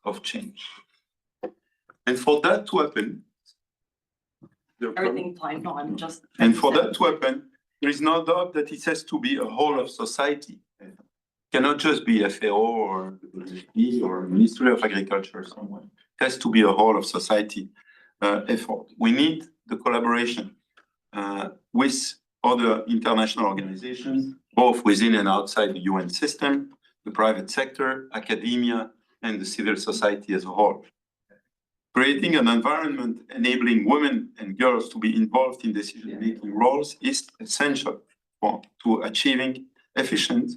of change. And for that to happen, Everything's fine. No, I'm just. and for that to happen, there is no doubt that it has to be a whole of society. It cannot just be FAO or WFP or Ministry of Agriculture or someone. It has to be a whole of society effort. We need the collaboration with other international organizations, both within and outside the UN system, the private sector, academia, and the civil society as a whole. Creating an environment enabling women and girls to be involved in decision-making roles is essential to achieving efficient,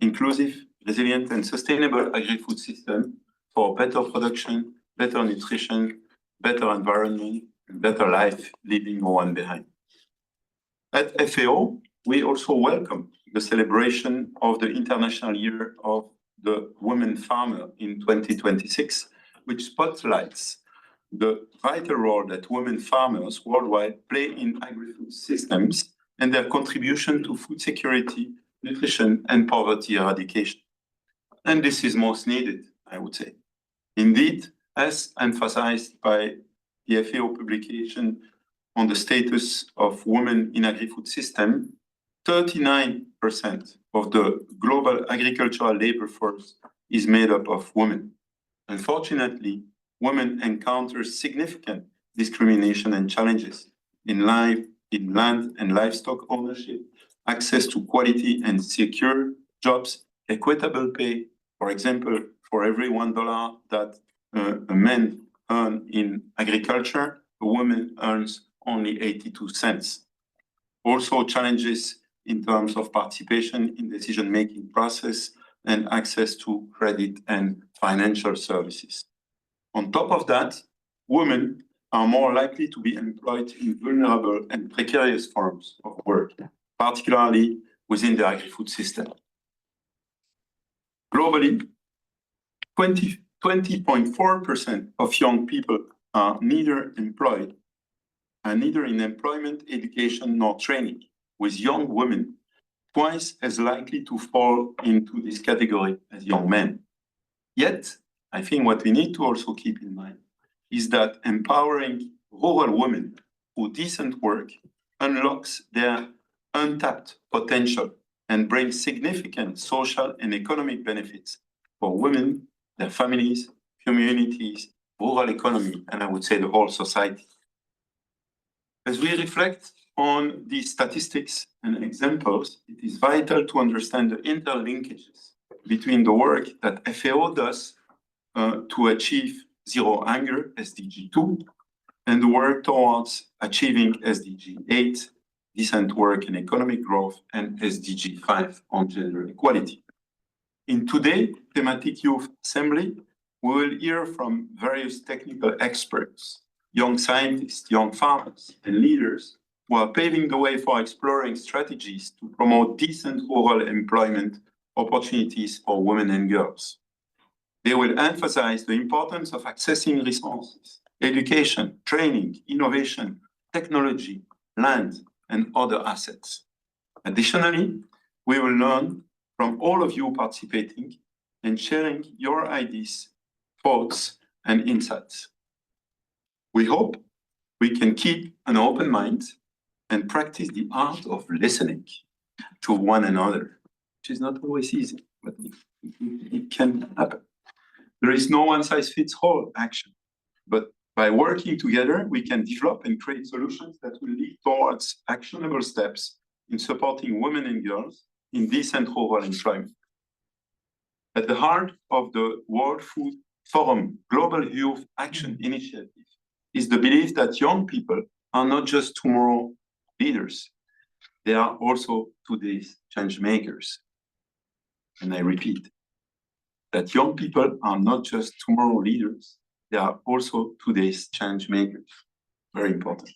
inclusive, resilient, and sustainable agri-food system for better production, better nutrition, better environment, and better life leaving no one behind. At FAO, we also welcome the celebration of the International Year of the Women Farmer in 2026, which spotlights the vital role that women farmers worldwide play in agri-food systems and their contribution to food security, nutrition, and poverty eradication. And this is most needed, I would say. Indeed, as emphasized by the FAO publication on the status of women in agri-food system, 39% of the global agricultural labor force is made up of women. Unfortunately, women encounter significant discrimination and challenges in land and livestock ownership, access to quality and secure jobs, equitable pay. For example, for every $1 that a man earns in agriculture, a woman earns only 82 cents. Also challenges in terms of participation in decision-making process and access to credit and financial services. On top of that, women are more likely to be employed in vulnerable and precarious forms of work, particularly within the agri-food system. Globally, 20.4% of young people are neither employed and neither in employment, education, nor training, with young women twice as likely to fall into this category as young men. Yet, I think what we need to also keep in mind is that empowering rural women through decent work unlocks their untapped potential and brings significant social and economic benefits for women, their families, communities, rural economy, and I would say the whole society. As we reflect on these statistics and examples, it is vital to understand the interlinkages between the work that FAO does to achieve zero hunger, SDG 2, and the work towards achieving SDG 8, decent work and economic growth, and SDG 5 on gender equality. In today's Thematic Youth Assembly, we will hear from various technical experts, young scientists, young farmers, and leaders who are paving the way for exploring strategies to promote decent rural employment opportunities for women and girls. They will emphasize the importance of accessing resources, education, training, innovation, technology, land, and other assets. Additionally, we will learn from all of you participating and sharing your ideas, thoughts, and insights. We hope we can keep an open mind and practice the art of listening to one another, which is not always easy, but it can happen. There is no one-size-fits-all action, but by working together, we can develop and create solutions that will lead towards actionable steps in supporting women and girls in decent rural employment. At the heart of the World Food Forum Global Youth Action Initiative is the belief that young people are not just tomorrow leaders, they are also today's change makers. And I repeat, that young people are not just tomorrow leaders, they are also today's change makers. Very important.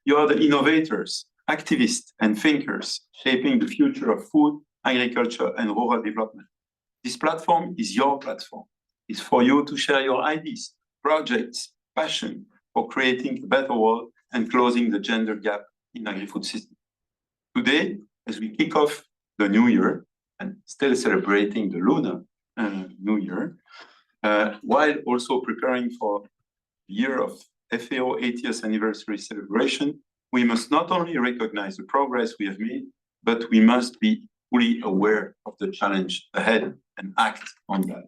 You are the innovators, activists, and thinkers shaping the future of food, agriculture, and rural development. This platform is your platform. It's for you to share your ideas, projects, passion for creating a better world and closing the gender gap in agri-food system. Today, as we kick off the new year and still celebrating the lunar New Year, while also preparing for the year of FAO 80th anniversary celebration, we must not only recognize the progress we have made, but we must be fully aware of the challenge ahead and act on that.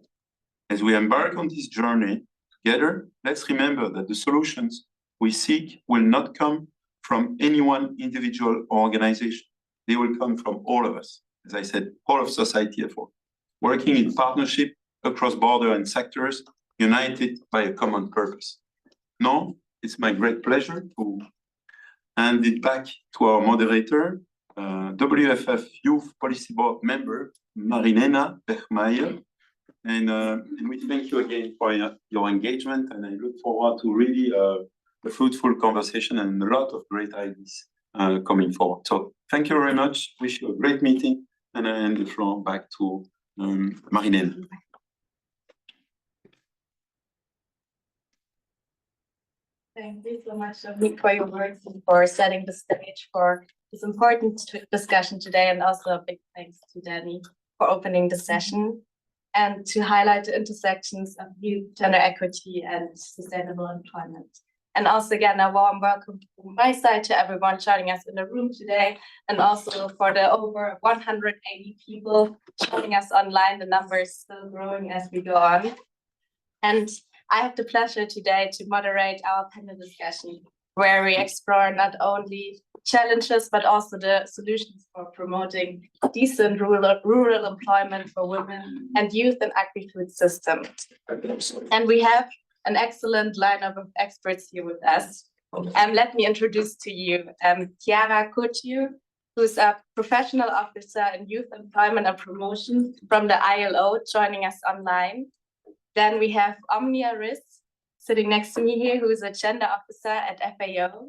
As we embark on this journey together, let's remember that the solutions we seek will not come from any one individual or organization. They will come from all of us. As I said, all of society effort, working in partnership across borders and sectors, united by a common purpose. Now, it's my great pleasure to hand it back to our moderator, WFF Youth Policy Board member, Marilena Bergmeijer. And we thank you again for your engagement, and I look forward to really a fruitful conversation and a lot of great ideas coming forward. So thank you very much. Wish you a great meeting, and I hand the floor back to Marilena. Thank you so much, Dominique, for your words and for setting the stage for this important discussion today. And also a big thanks to Danny for opening the session and to highlight the intersections of youth, gender equity, and sustainable employment. And also, again, a warm welcome from my side to everyone joining us in the room today, and also for the over 180 people joining us online. The number is still growing as we go on. And I have the pleasure today to moderate our panel discussion, where we explore not only challenges, but also the solutions for promoting decent rural employment for women and youth in agri-food systems. And we have an excellent lineup of experts here with us. Let me introduce to you Chiara Couture, who's a professional officer in youth employment and promotion from the ILO, joining us online. Then we have Omnia Riz, sitting next to me here, who is a gender officer at FAO.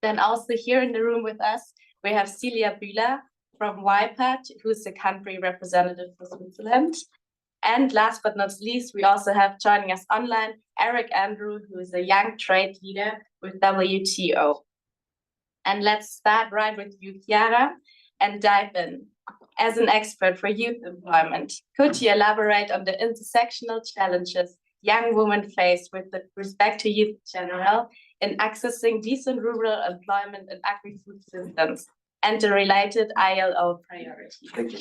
Then also here in the room with us, we have Celia Bühler from WIPAD, who's the country representative for Switzerland. And last but not least, we also have joining us online, Eric Andrew, who is a young trade leader with WTO. And let's start right with you, Chiara, and dive in. As an expert for youth employment, could you elaborate on the intersectional challenges young women face with respect to youth in general in accessing decent rural employment and agri-food systems and the related ILO priorities? Thank you.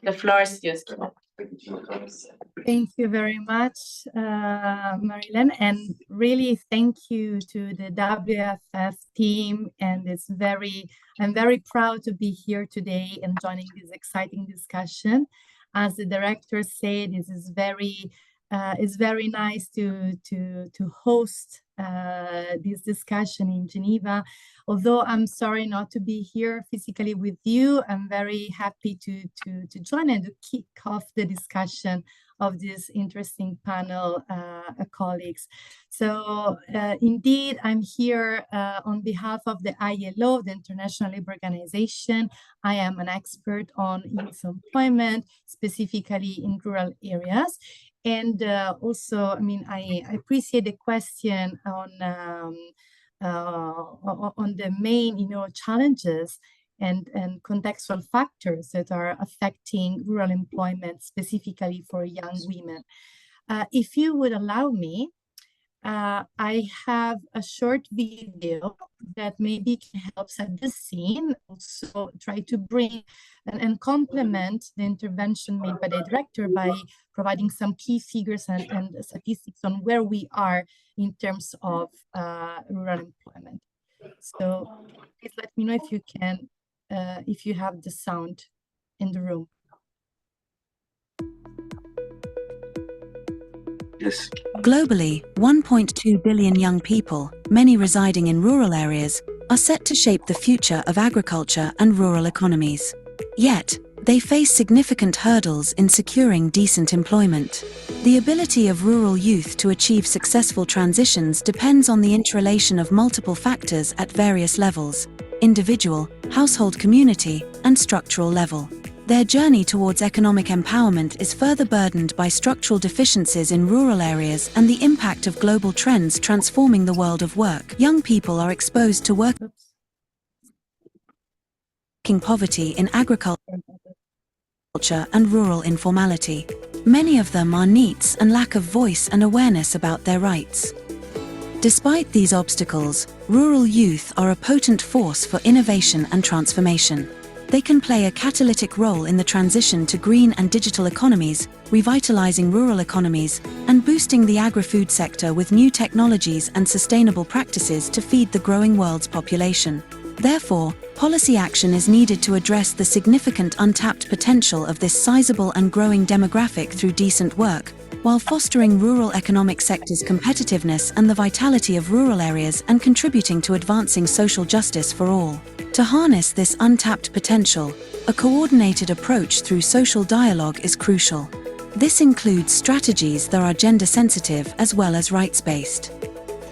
The floor is yours. Thank you very much, Marilyn, and really thank you to the WFF team. And I'm very proud to be here today and joining this exciting discussion. As the director said, this is it's very nice to host this discussion in Geneva. Although I'm sorry not to be here physically with you, I'm very happy to join and to kick off the discussion of this interesting panel, colleagues. So indeed, I'm here on behalf of the ILO, the International Labour Organization. I am an expert on youth employment, specifically in rural areas. And also, I mean, I appreciate the question on the main, challenges and contextual factors that are affecting rural employment, specifically for young women. If you would allow me, I have a short video that maybe can help set the scene, also try to bring and complement the intervention made by the director by providing some key figures and statistics on where we are in terms of rural employment. So please let me know if you can, if you have the sound in the room. Yes. Globally, 1.2 billion young people, many residing in rural areas, are set to shape the future of agriculture and rural economies. Yet, they face significant hurdles in securing decent employment. The ability of rural youth to achieve successful transitions depends on the interrelation of multiple factors at various levels: individual, household, community, and structural level. Their journey towards economic empowerment is further burdened by structural deficiencies in rural areas and the impact of global trends transforming the world of work. Young people are exposed to working poverty in agriculture and rural informality. Many of them are NEETs and lack of voice and awareness about their rights. Despite these obstacles, rural youth are a potent force for innovation and transformation. They can play a catalytic role in the transition to green and digital economies, revitalizing rural economies, and boosting the agri-food sector with new technologies and sustainable practices to feed the growing world's population. Therefore, policy action is needed to address the significant untapped potential of this sizable and growing demographic through decent work, while fostering rural economic sector's competitiveness and the vitality of rural areas and contributing to advancing social justice for all. To harness this untapped potential, a coordinated approach through social dialogue is crucial. This includes strategies that are gender-sensitive as well as rights-based.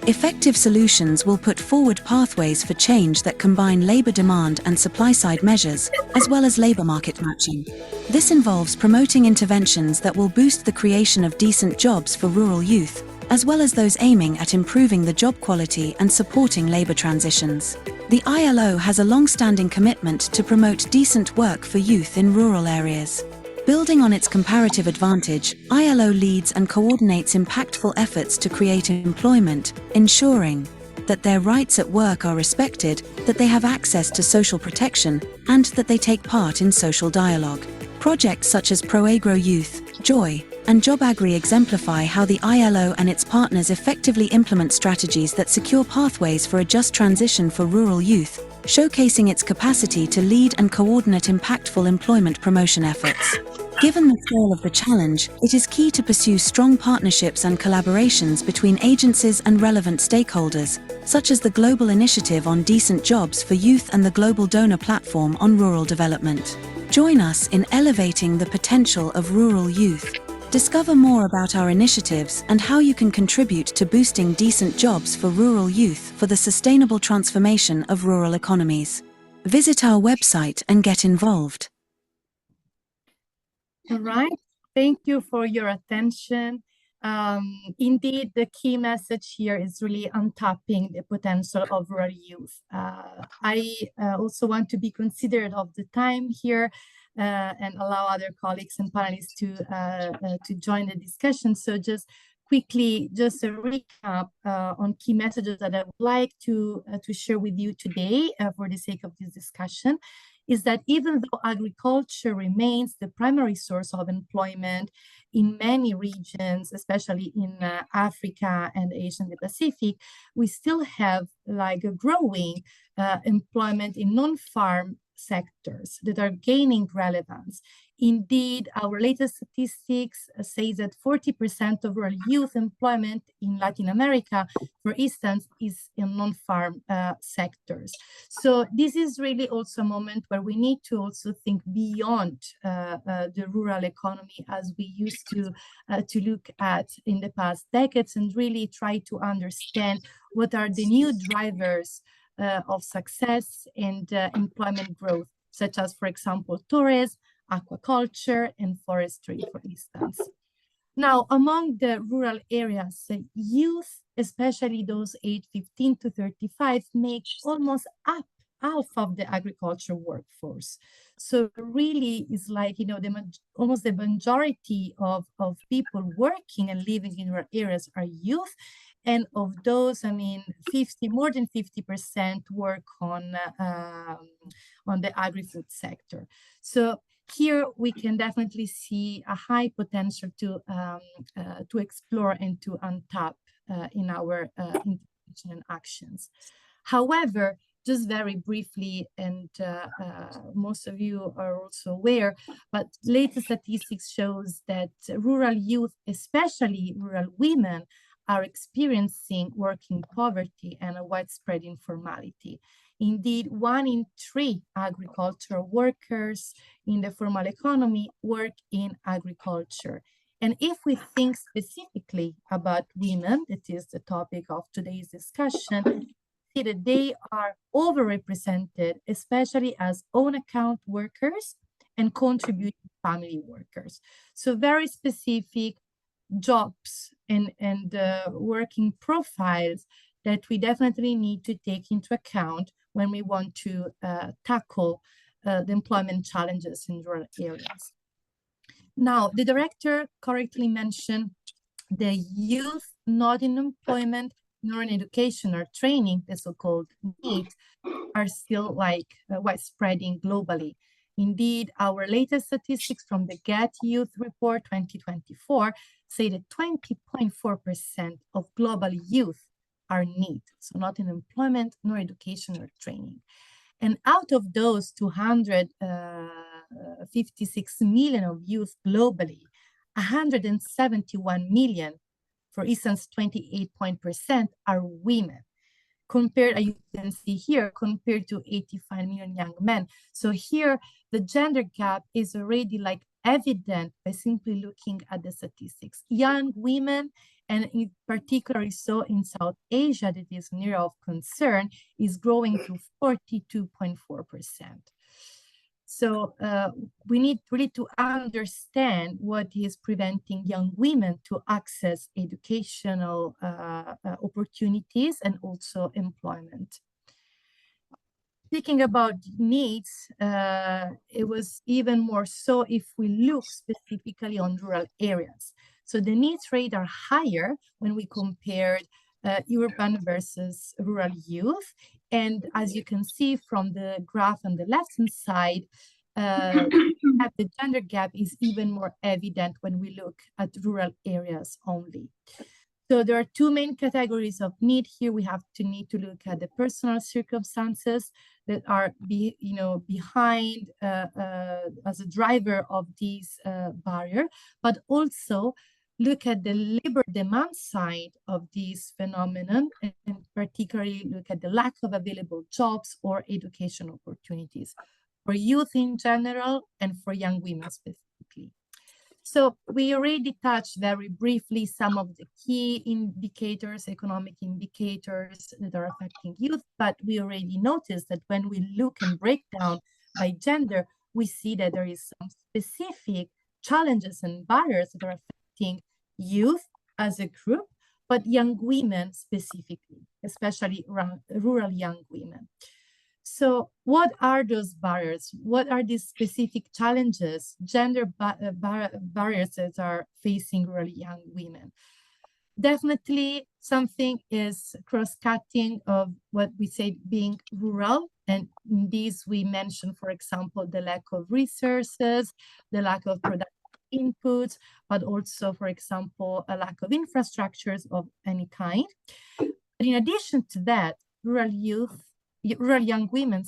Effective solutions will put forward pathways for change that combine labor demand and supply-side measures, as well as labor market matching. This involves promoting interventions that will boost the creation of decent jobs for rural youth, as well as those aiming at improving the job quality and supporting labor transitions. The ILO has a long-standing commitment to promote decent work for youth in rural areas. Building on its comparative advantage, ILO leads and coordinates impactful efforts to create employment, ensuring that their rights at work are respected, that they have access to social protection, and that they take part in social dialogue. Projects such as ProAgro Youth, Joy, and Job Agri exemplify how the ILO and its partners effectively implement strategies that secure pathways for a just transition for rural youth, showcasing its capacity to lead and coordinate impactful employment promotion efforts. Given the scale of the challenge, it is key to pursue strong partnerships and collaborations between agencies and relevant stakeholders, such as the Global Initiative on Decent Jobs for Youth and the Global Donor Platform on Rural Development. Join us in elevating the potential of rural youth. Discover more about our initiatives and how you can contribute to boosting decent jobs for rural youth for the sustainable transformation of rural economies. Visit our website and get involved. All right, thank you for your attention. Indeed, the key message here is really untapping the potential of rural youth. I also want to be considerate of the time here and allow other colleagues and panelists to join the discussion. So just quickly, just a recap on key messages that I would like to share with you today for the sake of this discussion, is that even though agriculture remains the primary source of employment in many regions, especially in Africa and Asia and the Pacific, we still have like a growing employment in non-farm sectors that are gaining relevance. Indeed, our latest statistics say that 40% of rural youth employment in Latin America, for instance, is in non-farm sectors. So this is really also a moment where we need to also think beyond the rural economy as we used to look at in the past decades, and really try to understand what are the new drivers of success and employment growth, such as, for example, tourism, aquaculture, and forestry, for instance. Now, among the rural areas, youth, especially those aged 15 to 35, make almost up half of the agriculture workforce. So really is like, you know, almost the majority of people working and living in rural areas are youth. And of those, I mean, more than 50% work on the agri-food sector. So here we can definitely see a high potential to explore and to untap in our intervention and actions. However, just very briefly, and most of you are also aware, but latest statistics shows that rural youth, especially rural women, are experiencing working poverty and a widespread informality. Indeed, 1 in 3 agricultural workers in the formal economy work in agriculture. And if we think specifically about women, that is the topic of today's discussion, see that they are overrepresented, especially as own account workers and contributing family workers. So very specific jobs and working profiles that we definitely need to take into account when we want to tackle the employment challenges in rural areas. Now, the director correctly mentioned the youth not in employment, nor in education or training, the so-called NEET, are still widespreading globally. Indeed, our latest statistics from the Get Youth Report 2024 say that 20.4% of global youth are NEET, so not in employment, nor education or training. And out of those 256 million of youth globally, 171 million, for instance, 28% are women. Compared, you can see here, compared to 85 million young men. So here, the gender gap is already evident by simply looking at the statistics. Young women, and in particular so in South Asia, that is an area of concern, is growing to 42.4%. So we need really to understand what is preventing young women to access educational opportunities and also employment. Speaking about needs, it was even more so if we look specifically on rural areas. So the needs rate are higher when we compared urban versus rural youth. And as you can see from the graph on the left-hand side, the gender gap is even more evident when we look at rural areas only. So there are two main categories of need here. We have to need to look at the personal circumstances that are behind as a driver of these barrier, but also look at the labor demand side of this phenomenon, and particularly look at the lack of available jobs or education opportunities for youth in general and for young women specifically. So we already touched very briefly some of the key indicators, economic indicators that are affecting youth, but we already noticed that when we look and break down by gender, we see that there is some specific challenges and barriers that are affecting youth as a group, but young women specifically, especially rural young women. So what are those barriers? What are these specific challenges, gender barriers that are facing rural young women? Definitely something is cross-cutting of what we say being rural. And in these we mention, for example, the lack of resources, the lack of productive inputs, but also, for example, a lack of infrastructures of any kind. But in addition to that, rural young women,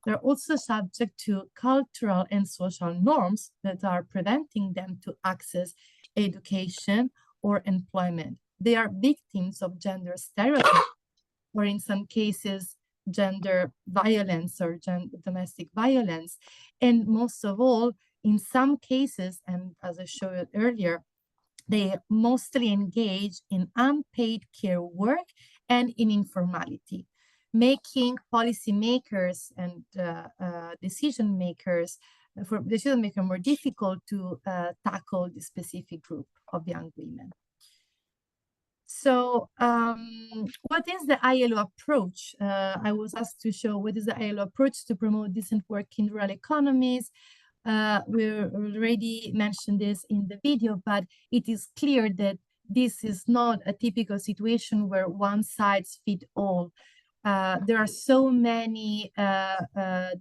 they're also subject to cultural and social norms that are preventing them to access education or employment. They are victims of gender stereotypes, or in some cases, gender violence or domestic violence. And most of all, in some cases, and as I showed earlier, they mostly engage in unpaid care work and in informality, making policymakers and decision makers more difficult to tackle the specific group of young women. So what is the ILO approach? I was asked to show what is the ILO approach to promote decent work in rural economies. We already mentioned this in the video, but it is clear that this is not a typical situation where one size fits all. There are so many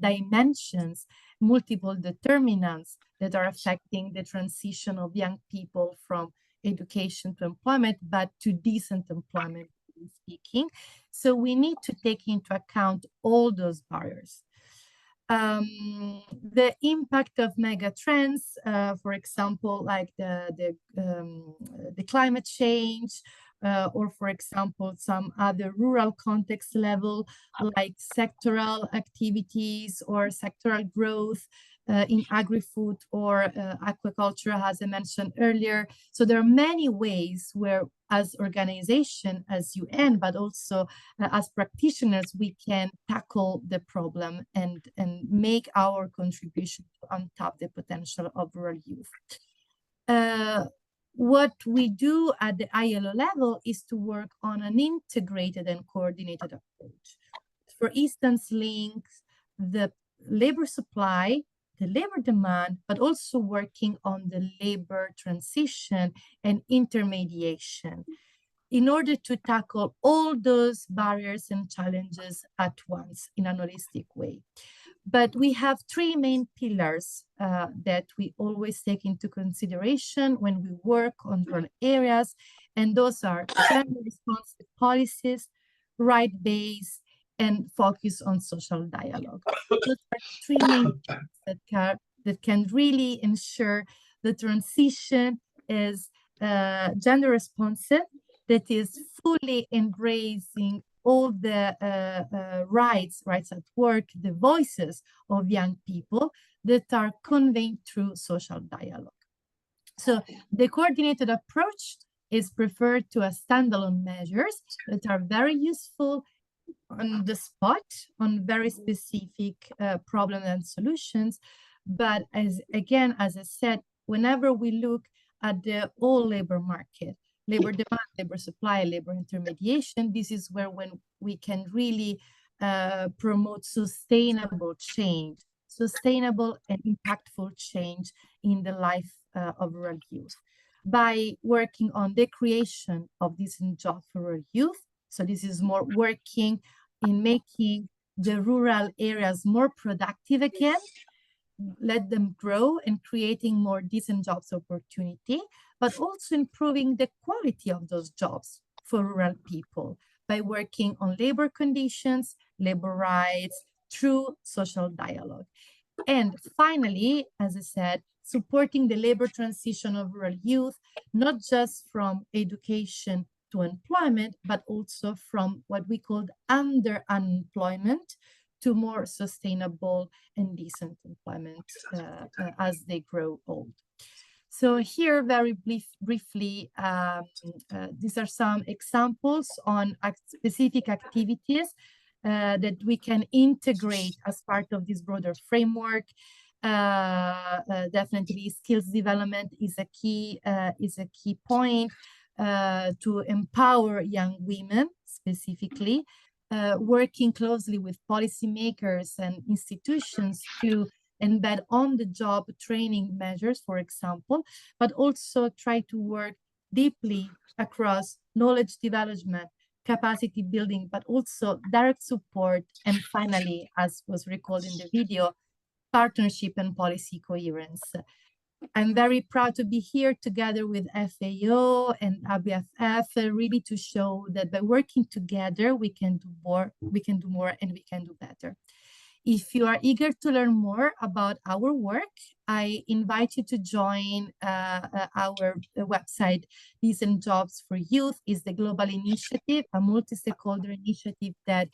dimensions, multiple determinants that are affecting the transition of young people from education to employment, but to decent employment speaking. So we need to take into account all those barriers. The impact of mega trends, for example, like the climate change, or for example, some other rural context level, like sectoral activities or sectoral growth in agri-food or aquaculture, as I mentioned earlier. So there are many ways where, as organization, as UN, but also as practitioners, we can tackle the problem and make our contribution to untap the potential of rural youth. What we do at the ILO level is to work on an integrated and coordinated approach. For instance, links the labor supply the labor demand, but also working on the labor transition and intermediation in order to tackle all those barriers and challenges at once in an holistic way. But we have three main pillars that we always take into consideration when we work on rural areas, and those are gender responsive policies, right-based, and focus on social dialogue. Those are three main things that can really ensure the transition is gender responsive, that is fully embracing all the rights at work, the voices of young people that are conveyed through social dialogue. So the coordinated approach is preferred to a standalone measures that are very useful on the spot, on very specific problems and solutions. But as I said, whenever we look at the whole labor market, labor demand, labor supply, labor intermediation, this is where when we can really promote sustainable change, sustainable and impactful change in the life of rural youth. By working on the creation of decent jobs for rural youth, so this is more working in making the rural areas more productive again, let them grow and creating more decent jobs opportunity, but also improving the quality of those jobs for rural people by working on labor conditions, labor rights, through social dialogue. And finally, as I said, supporting the labor transition of rural youth, not just from education to employment, but also from what we call under unemployment to more sustainable and decent employment as they grow old. So here, very briefly, these are some examples on specific activities that we can integrate as part of this broader framework. Definitely, skills development is a key point to empower young women specifically. Working closely with policymakers and institutions to embed on-the-job training measures, for example, but also try to work deeply across knowledge development, capacity building, but also direct support, and finally, as was recalled in the video, partnership and policy coherence. I'm very proud to be here together with FAO and WFF, really to show that by working together, we can do more, and we can do better. If you are eager to learn more about our work, I invite you to join our website. Decent Jobs for Youth is the global initiative, a multi-stakeholder initiative that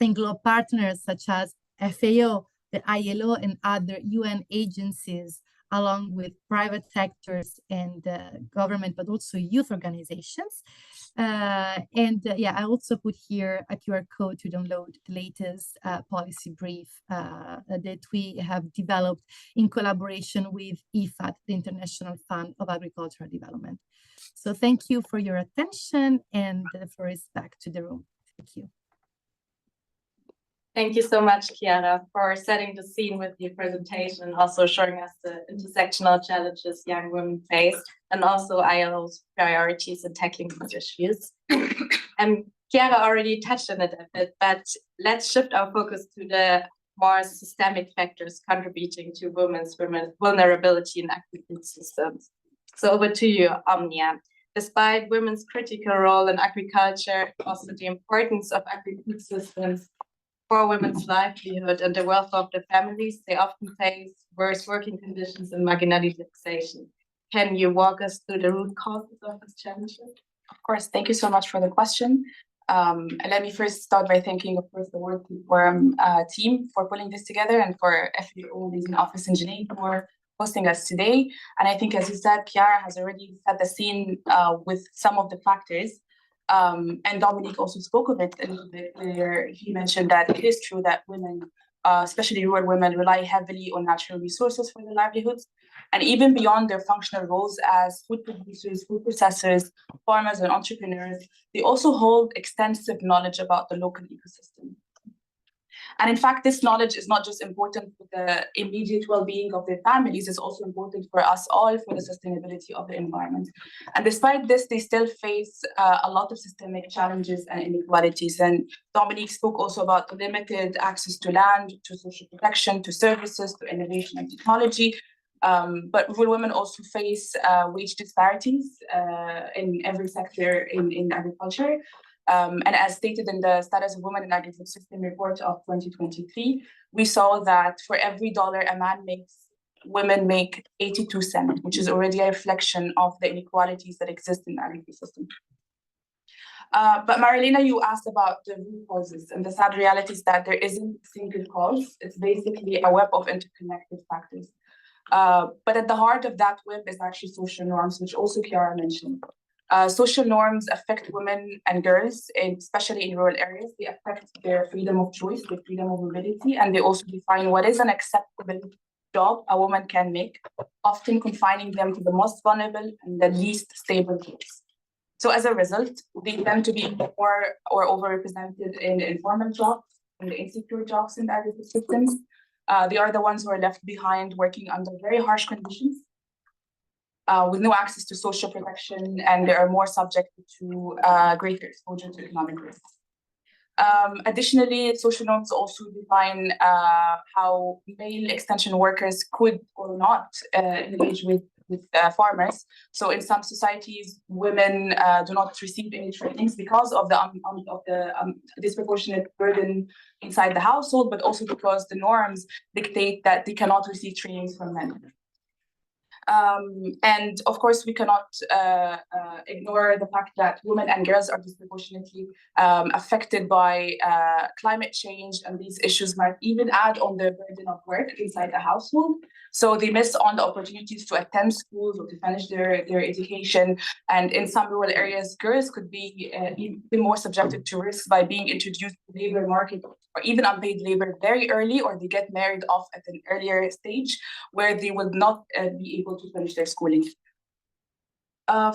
englobe partners such as FAO, the ILO, and other UN agencies, along with private sectors and government, but also youth organizations. Yeah, I also put here a QR code to download the latest policy brief that we have developed in collaboration with IFAD, the International Fund of Agricultural Development. So thank you for your attention, and the floor is back to the room. Thank you. Thank you so much, Chiara, for setting the scene with your presentation and also showing us the intersectional challenges young women face, and also ILO's priorities in tackling these issues. Chiara already touched on it a bit, but let's shift our focus to the more systemic factors contributing to women's vulnerability in agri-food systems. So over to you, Omnia. Despite women's critical role in agriculture, also the importance of agri-food systems for women's livelihood and the welfare of their families, they often face worse working conditions and marginalization. Can you walk us through the root causes of this challenge? Of course, thank you so much for the question. And let me first start by thanking, of course, the World Forum team for putting this together, and for FAO Leading Office in Geneva for hosting us today. And I think, as you said, Chiara has already set the scene with some of the factors. And Dominique also spoke of it a little bit, where he mentioned that it is true that women, especially rural women, rely heavily on natural resources for their livelihoods. And even beyond their functional roles as food producers, food processors, farmers, and entrepreneurs, they also hold extensive knowledge about the local ecosystem. And in fact, this knowledge is not just important for the immediate well-being of their families, it's also important for us all for the sustainability of the environment. And despite this, they still face a lot of systemic challenges and inequalities. And Dominique spoke also about the limited access to land, to social protection, to services, to innovation and technology. But rural women also face wage disparities in every sector in agriculture. And as stated in the Status of Women in Agriculture System report of 2023, we saw that for every dollar a man makes, women make 82 cents, which is already a reflection of the inequalities that exist in the agriculture system. But Marilena, you asked about the root causes, and the sad reality is that there isn't a single cause. It's basically a web of interconnected factors. But at the heart of that web is actually social norms, which also Chiara mentioned. Social norms affect women and girls, especially in rural areas. They affect their freedom of choice, their freedom of mobility, and they also define what is an acceptable job a woman can make, often confining them to the most vulnerable and the least stable jobs. So as a result, they tend to be more or overrepresented in informal jobs, in the insecure jobs in the agricultural systems. They are the ones who are left behind working under very harsh conditions, with no access to social protection, and they are more subjected to greater exposure to economic risks. Additionally, social norms also define how male extension workers could or not engage with farmers. So in some societies, women do not receive any trainings because of the disproportionate burden inside the household, but also because the norms dictate that they cannot receive trainings from men. And of course, we cannot ignore the fact that women and girls are disproportionately affected by climate change, and these issues might even add on the burden of work inside the household. So they miss on the opportunities to attend schools or to finish their education. And in some rural areas, girls could be even more subjected to risks by being introduced to the labor market or even unpaid labor very early, or they get married off at an earlier stage where they would not be able to finish their schooling.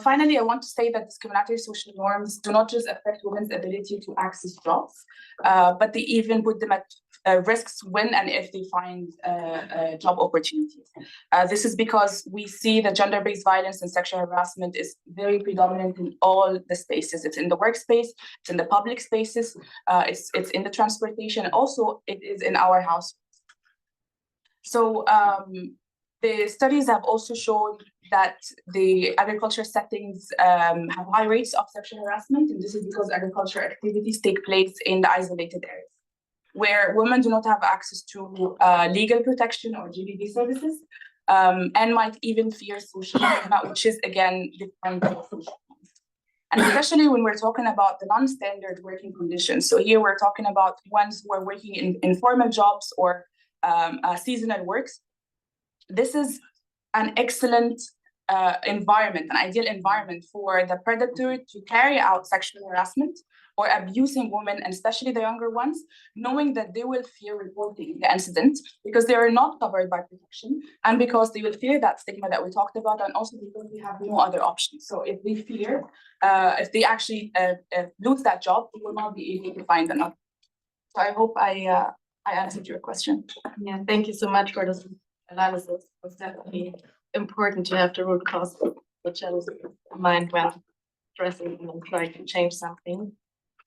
Finally, I want to say that discriminatory social norms do not just affect women's ability to access jobs, but they even put them at risks when and if they find job opportunities. This is because we see that gender-based violence and sexual harassment is very predominant in all the spaces. It's in the workspace, it's in the public spaces, it's in the transportation, and also it is in our households. So the studies have also shown that the agriculture settings have high rates of sexual harassment, and this is because agriculture activities take place in the isolated areas, where women do not have access to legal protection or GBV services, and might even fear social stigma, which is again defined by social norms. And especially when we're talking about the non-standard working conditions. So here we're talking about ones who are working in informal jobs or seasonal works. This is an excellent environment, an ideal environment for the predator to carry out sexual harassment or abusing women, and especially the younger ones, knowing that they will fear reporting the incident because they are not covered by protection, and because they will fear that stigma that we talked about, and also because they have no other options. So if they fear, if they actually lose that job, they will not be able to find another. So I hope I answered your question. Yeah, thank you so much for this analysis. It's definitely important to have the root cause of the jealousy in mind when addressing and trying to change something.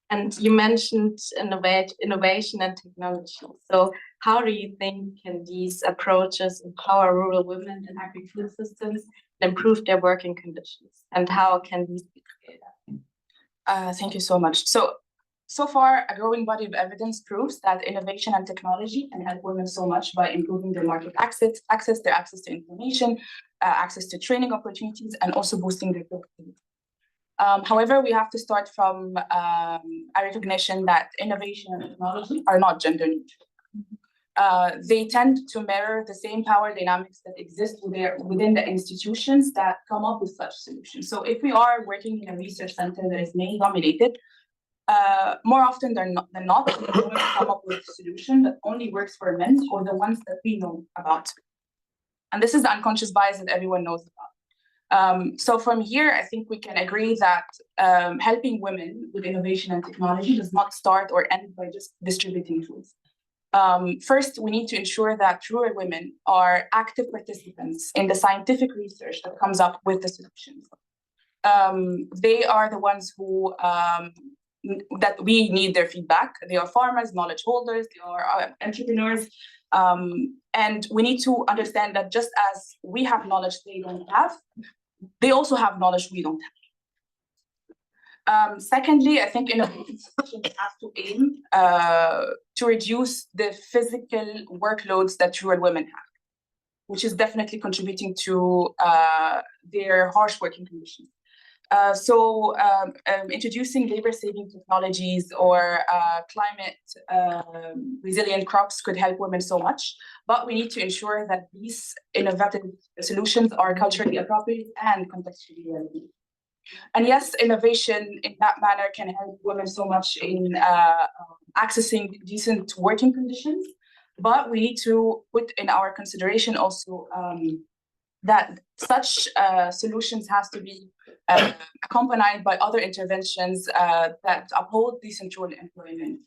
And you mentioned innovation and technology. So how do you think can these approaches empower rural women in agricultural systems and improve their working conditions? And how can these be scaled up? Thank you so much. So far, a growing body of evidence proves that innovation and technology can help women so much by improving their market access, their access to information, access to training opportunities, and also boosting their productivity. However, we have to start from a recognition that innovation and technology are not gender neutral. They tend to mirror the same power dynamics that exist within the institutions that come up with such solutions. So if we are working in a research center that is male-dominated, more often than not, women come up with a solution that only works for men or the ones that we know about. And this is the unconscious bias that everyone knows about. So from here, I think we can agree that helping women with innovation and technology does not start or end by just distributing tools. First, we need to ensure that rural women are active participants in the scientific research that comes up with the solutions. They are the ones who that we need their feedback. They are farmers, knowledge holders, they are entrepreneurs. And we need to understand that just as we have knowledge they don't have, they also have knowledge we don't have. Secondly, I think innovation have to aim to reduce the physical workloads that rural women have, which is definitely contributing to their harsh working conditions. So introducing labor-saving technologies or climate resilient crops could help women so much, but we need to ensure that these innovative solutions are culturally appropriate and contextually relevant. And yes, innovation in that manner can help women so much in accessing decent working conditions, but we need to put in our consideration also that such solutions has to be accompanied by other interventions that uphold decent rural employment.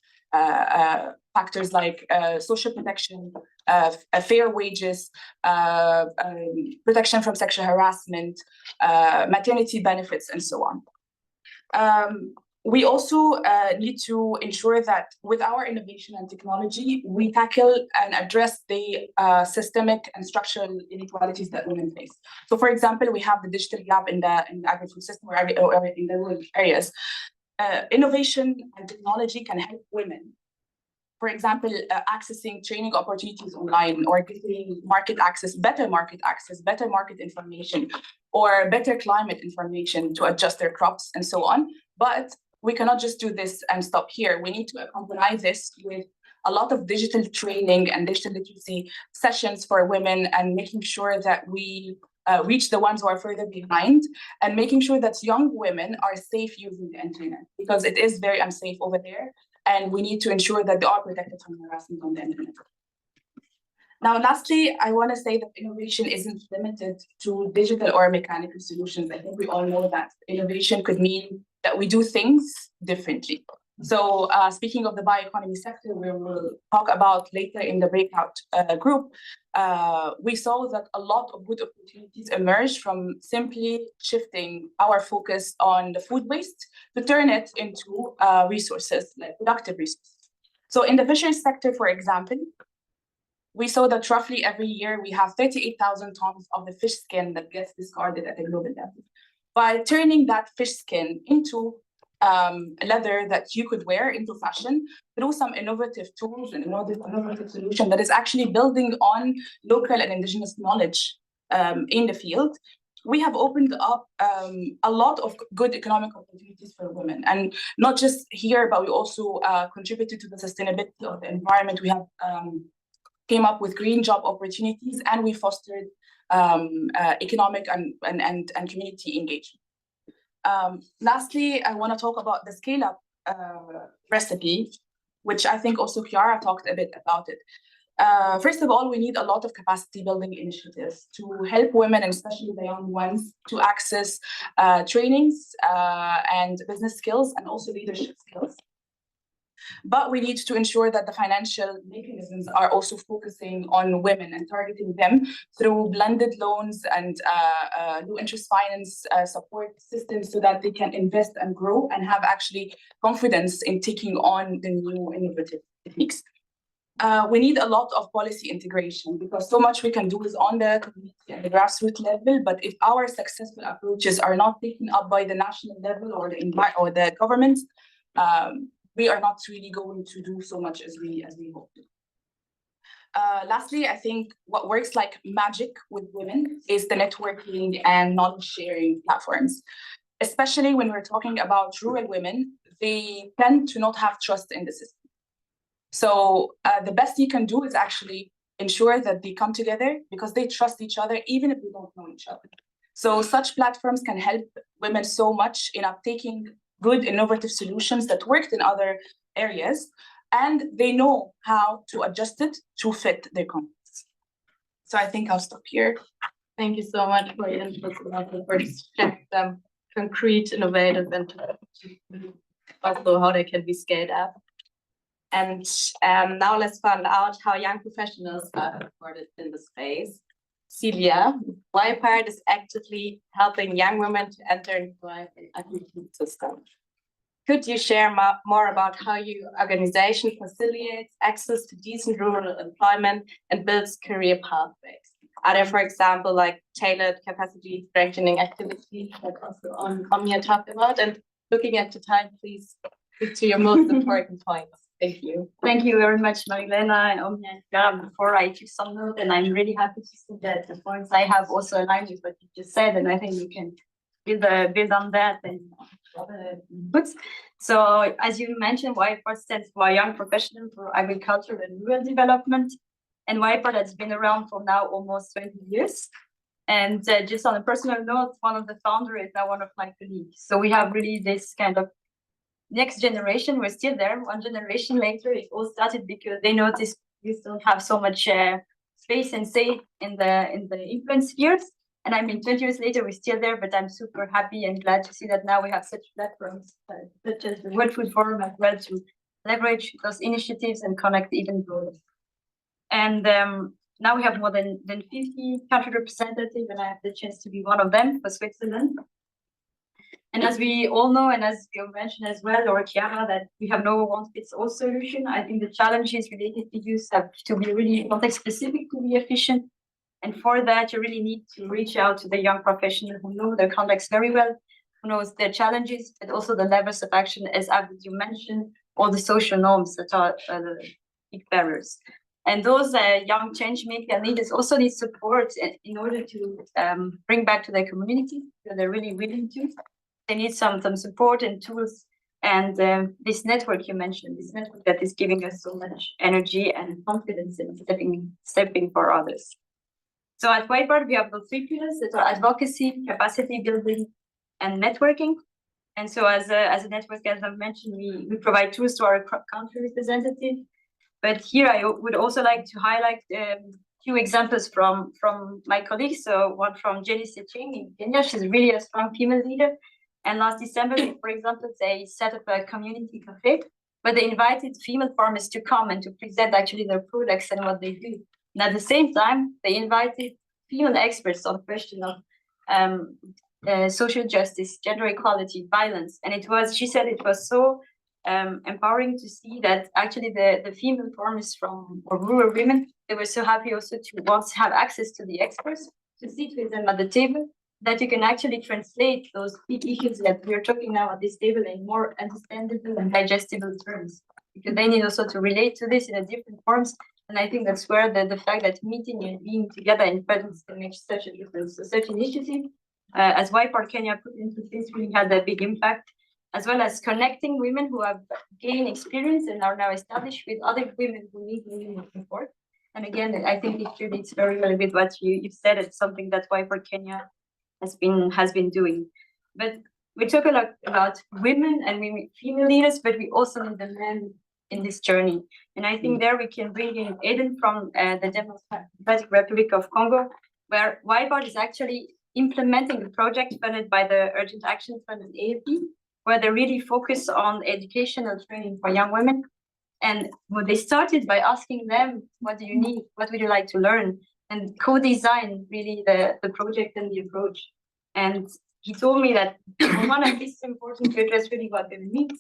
Factors like social protection, fair wages, protection from sexual harassment, maternity benefits, and so on. We also need to ensure that with our innovation and technology, we tackle and address the systemic and structural inequalities that women face. So, for example, we have the digital gap in the agri-food system or in the rural areas. Innovation and technology can help women. For example, accessing training opportunities online or getting market access, better market information, or better climate information to adjust their crops and so on. But we cannot just do this and stop here. We need to accompany this with a lot of digital training and digital literacy sessions for women, and making sure that we reach the ones who are further behind, and making sure that young women are safe using the internet, because it is very unsafe over there. And we need to ensure that they are protected from harassment on the internet. Now, lastly, I want to say that innovation isn't limited to digital or mechanical solutions. I think we all know that innovation could mean that we do things differently. So speaking of the bioeconomy sector, we will talk about later in the breakout group, we saw that a lot of good opportunities emerged from simply shifting our focus on the food waste to turn it into resources, like productive resources. So in the fisheries sector, for example, we saw that roughly every year we have 38,000 tons of the fish skin that gets discarded at a global level. By turning that fish skin into leather that you could wear into fashion through some innovative tools and innovative solution that is actually building on local and indigenous knowledge in the field, we have opened up a lot of good economic opportunities for women. And not just here, but we also contributed to the sustainability of the environment. We have came up with green job opportunities, and we fostered economic and community engagement. Lastly, I want to talk about the scale-up recipe, which I think also Chiara talked a bit about it. First of all, we need a lot of capacity building initiatives to help women, and especially the young ones, to access trainings and business skills and also leadership skills. But we need to ensure that the financial mechanisms are also focusing on women and targeting them through blended loans and low interest finance support systems, so that they can invest and grow and have actually confidence in taking on the new innovative techniques. We need a lot of policy integration, because so much we can do is on the community and the grassroots level, but if our successful approaches are not taken up by the national level or the government, we are not really going to do so much as we hope to. Lastly, I think what works like magic with women is the networking and knowledge sharing platforms. Especially when we're talking about rural women, they tend to not have trust in the system. So the best you can do is actually ensure that they come together, because they trust each other, even if they don't know each other. So such platforms can help women so much in uptaking good innovative solutions that worked in other areas, and they know how to adjust it to fit their context. So I think I'll stop here. Thank you so much for your input, for sharing concrete, innovative, and also how they can be scaled up. And now let's find out how young professionals are supported in the space. Celia, YPART is actively helping young women to enter and thrive in agricultural system. Could you share more about how your organization facilitates access to decent rural employment and builds career pathways? Are there, for example, like tailored capacity strengthening activities that also Omnia talked about? And looking at the time, please stick to your most important points. Thank you. Thank you very much, Marilena and Omnia and Clara. Before I took some note, and I'm really happy to see that the points I have also aligned with what you just said, and I think we can build on that and other inputs. So, as you mentioned, YPART stands for Young Professional for Agriculture and Rural Development, and YPART has been around for now almost 20 years. And just on a personal note, one of the founders is now one of my colleagues. So we have really this kind of next generation. We're still there. One generation later, it all started because they noticed we still have so much space and say in the influence spheres. And I mean, 20 years later, we're still there, but I'm super happy and glad to see that now we have such platforms such as the World Food Forum as well to leverage those initiatives and connect even broader. And now we have more than 50 country representatives, and I have the chance to be one of them for Switzerland. And as we all know, and as you mentioned as well, or Chiara, that we have no one-fits-all solution. I think the challenges related to use have to be really context-specific to be efficient. And for that, you really need to reach out to the young professionals who know their context very well, who knows their challenges, but also the levels of action, as you mentioned, all the social norms that are big barriers. And those young change maker leaders also need support in order to bring back to their community that they're really willing to. They need some support and tools. And this network you mentioned, this network that is giving us so much energy and confidence in stepping for others. So at YPART, we have those 3 pillars that are advocacy, capacity building, and networking. And so as a network, as I've mentioned, we provide tools to our country representatives. But here I would also like to highlight a few examples from my colleagues. So one from Jenny Seching in Kenya. She's really a strong female leader. And last December, for example, they set up a community cafe where they invited female farmers to come and to present actually their products and what they do. And at the same time, they invited female experts on the question of social justice, gender equality, violence. And she said it was so empowering to see that actually the female farmers or rural women, they were so happy also to once have access to the experts, to sit with them at the table, that you can actually translate those big issues that we're talking now at this table in more understandable and digestible terms. Because they need also to relate to this in a different forms. And I think that's where the fact that meeting and being together in presence can make such a difference. So such initiative, as YPART Kenya put into this, really had a big impact, as well as connecting women who have gained experience and are now established with other women who need women support. And again, I think it relates very well with what you've said. It's something that YPART Kenya has been doing. But we talk a lot about women and female leaders, but we also need the men in this journey. And I think there we can bring in Eden from the Democratic Republic of Congo, where YPART is actually implementing a project funded by the Urgent Action Fund and AFP, where they really focus on educational training for young women. And they started by asking them, what do you need? What would you like to learn? And co-design really the project and the approach. And he told me that one of these is important to address really what they need,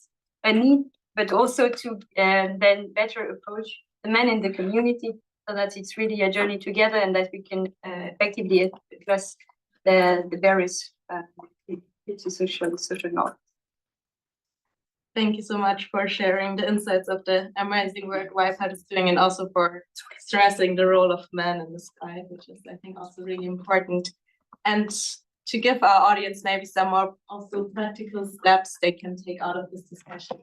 but also to then better approach the men in the community so that it's really a journey together and that we can effectively address the various social norms. Thank you so much for sharing the insights of the amazing work YPART is doing and also for stressing the role of men in the sky, which is, I think, also really important. And to give our audience maybe some more also practical steps they can take out of this discussion.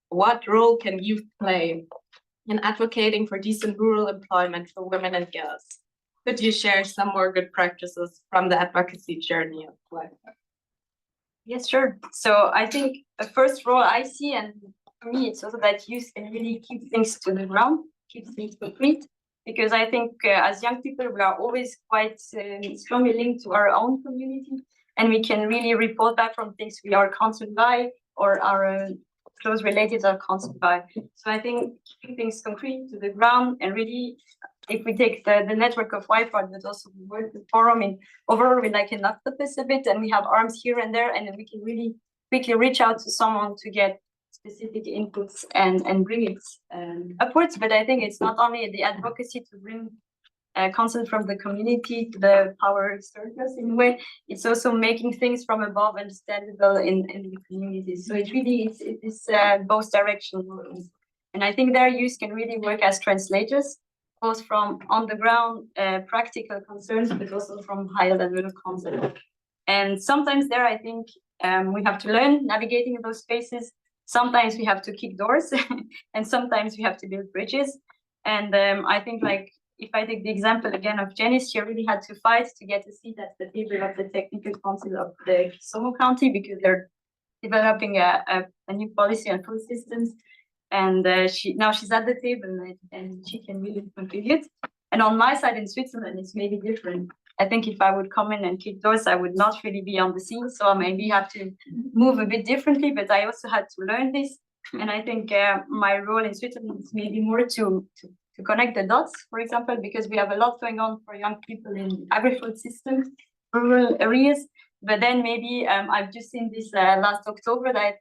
What role can youth play in advocating for decent rural employment for women and girls? Could you share some more good practices from the advocacy journey of YPART? Yes, sure. So I think the first role I see, and for me, it's also that youth can really keep things to the ground, keep things concrete, because I think as young people, we are always quite strongly linked to our own community, and we can really report back from things we are concerned by or are close relatives or council by. So I think keeping things concrete to the ground and really, if we take the network of WIPOD, but also the work the forum in overall, we like an octopus a bit, and we have arms here and there, and then we can really quickly reach out to someone to get specific inputs and bring it upwards. But I think it's not only the advocacy to bring consent from the community to the power circles in a way, it's also making things from above understandable in the communities. So it really is both directions. And I think their use can really work as translators, both from on the ground practical concerns, but also from higher level concept. And sometimes there, I think we have to learn navigating those spaces. Sometimes we have to kick doors, and sometimes we have to build bridges. And I think, like, if I take the example again of Janice, she really had to fight to get a seat at the table of the technical council of the Kisomo County, because they're developing a new policy on food systems. And now she's at the table, and she can really contribute. And on my side in Switzerland, it's maybe different. I think if I would come in and kick doors, I would not really be on the scene. So I maybe have to move a bit differently, but I also had to learn this. And I think my role in Switzerland is maybe more to connect the dots, for example, because we have a lot going on for young people in agri-food systems, rural areas. But then maybe I've just seen this last October that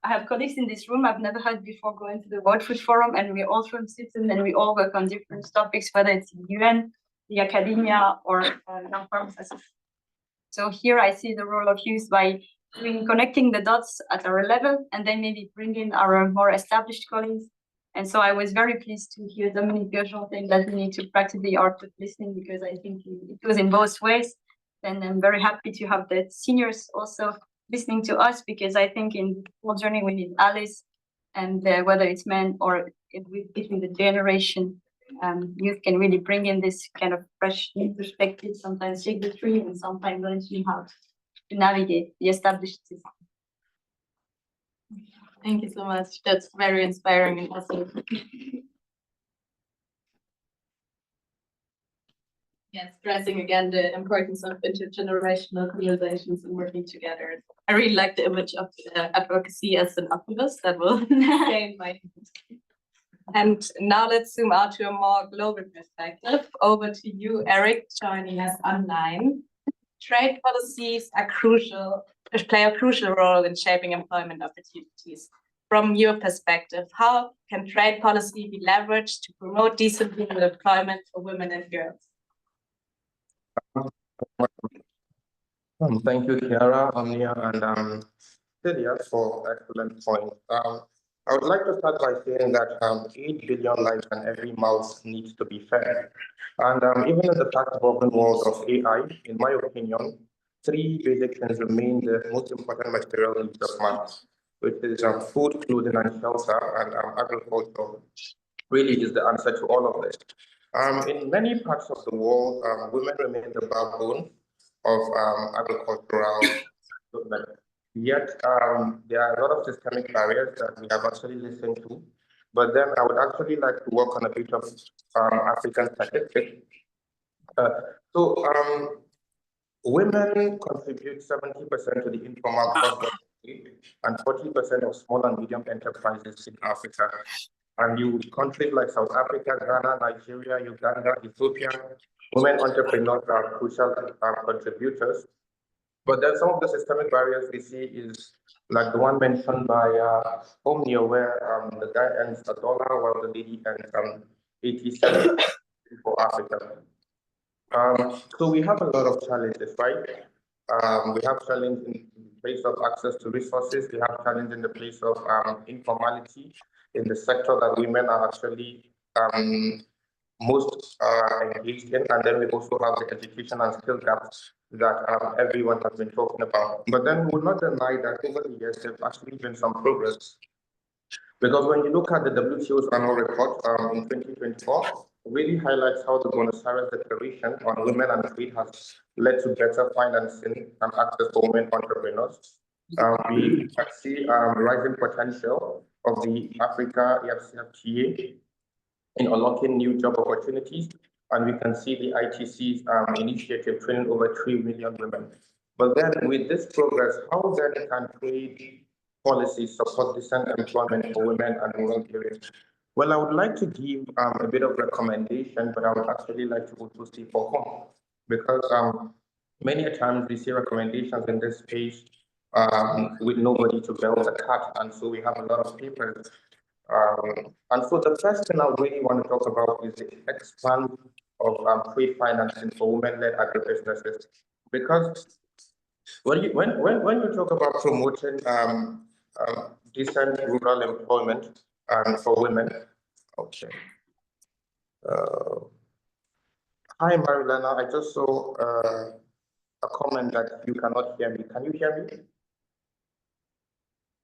I have colleagues in this room I've never had before going to the World Food Forum, and we're all from Switzerland, and we all work on different topics, whether it's the UN, the academia, or young farmers. So here I see the role of youth by connecting the dots at our level, and then maybe bring in our more established colleagues. And so I was very pleased to hear Dominique Bergeron saying that we need to practice the art of listening, because I think it goes in both ways. And I'm very happy to have the seniors also listening to us, because I think in the whole journey we need allies, and whether it's men or between the generation, youth can really bring in this kind of fresh new perspective, sometimes shake the tree, and sometimes learn how to navigate the established system. Thank you so much. That's very inspiring and awesome. Yeah, stressing again the importance of intergenerational conversations and working together. I really like the image of advocacy as an octopus that will stay in my head. And now let's zoom out to a more global perspective. Over to you, Eric, joining us online. Trade policies are crucial, play a crucial role in shaping employment opportunities. From your perspective, how can trade policy be leveraged to promote decent rural employment for women and girls? Thank you, Chiara, Omnia, and Celia for excellent points. I would like to start by saying that 8 billion lives and every mouth needs to be fed. And even in the fast-evolving world of AI, in my opinion, 3 basic things remain the most important material needs of man, which is food, clothing, and shelter, and agriculture really is the answer to all of this. In many parts of the world, women remain the backbone of agricultural development. Yet there are a lot of systemic barriers that we have actually listened to. But then I would actually like to work on a bit of African statistics. Women contribute 70% to the informal cost and 40% of small and medium enterprises in Africa. And countries like South Africa, Ghana, Nigeria, Uganda, Ethiopia, women entrepreneurs are crucial contributors. But then some of the systemic barriers we see is like the one mentioned by Omnia, where the guy earns $1 while the lady earns 87 for Africa. So we have a lot of challenges, right? We have challenge in the place of access to resources. We have challenge in the place of informality in the sector that women are actually most engaged in. And then we also have the education and skill gaps that everyone has been talking about. But then we will not deny that over the years, there's actually been some progress. Because when you look at the WTO's annual report in 2024, it really highlights how the Buenos Aires Declaration on Women and Trade has led to better financing and access for women entrepreneurs. We can see rising potential of the Africa EFCFTA in unlocking new job opportunities, and we can see the ITC's initiative training over 3 million women. But then with this progress, how then can trade policies support decent employment for women and rural areas? Well, I would like to give a bit of recommendation, but I would actually like to also see for whom, because many a times we see recommendations in this space with nobody to belt the cat, and so we have a lot of papers. And so the first thing I really want to talk about is the expand of trade financing for women-led agribusinesses, because when you talk about promoting decent rural employment for women, okay. Hi, Marilena. I just saw a comment that you cannot hear me. Can you hear me?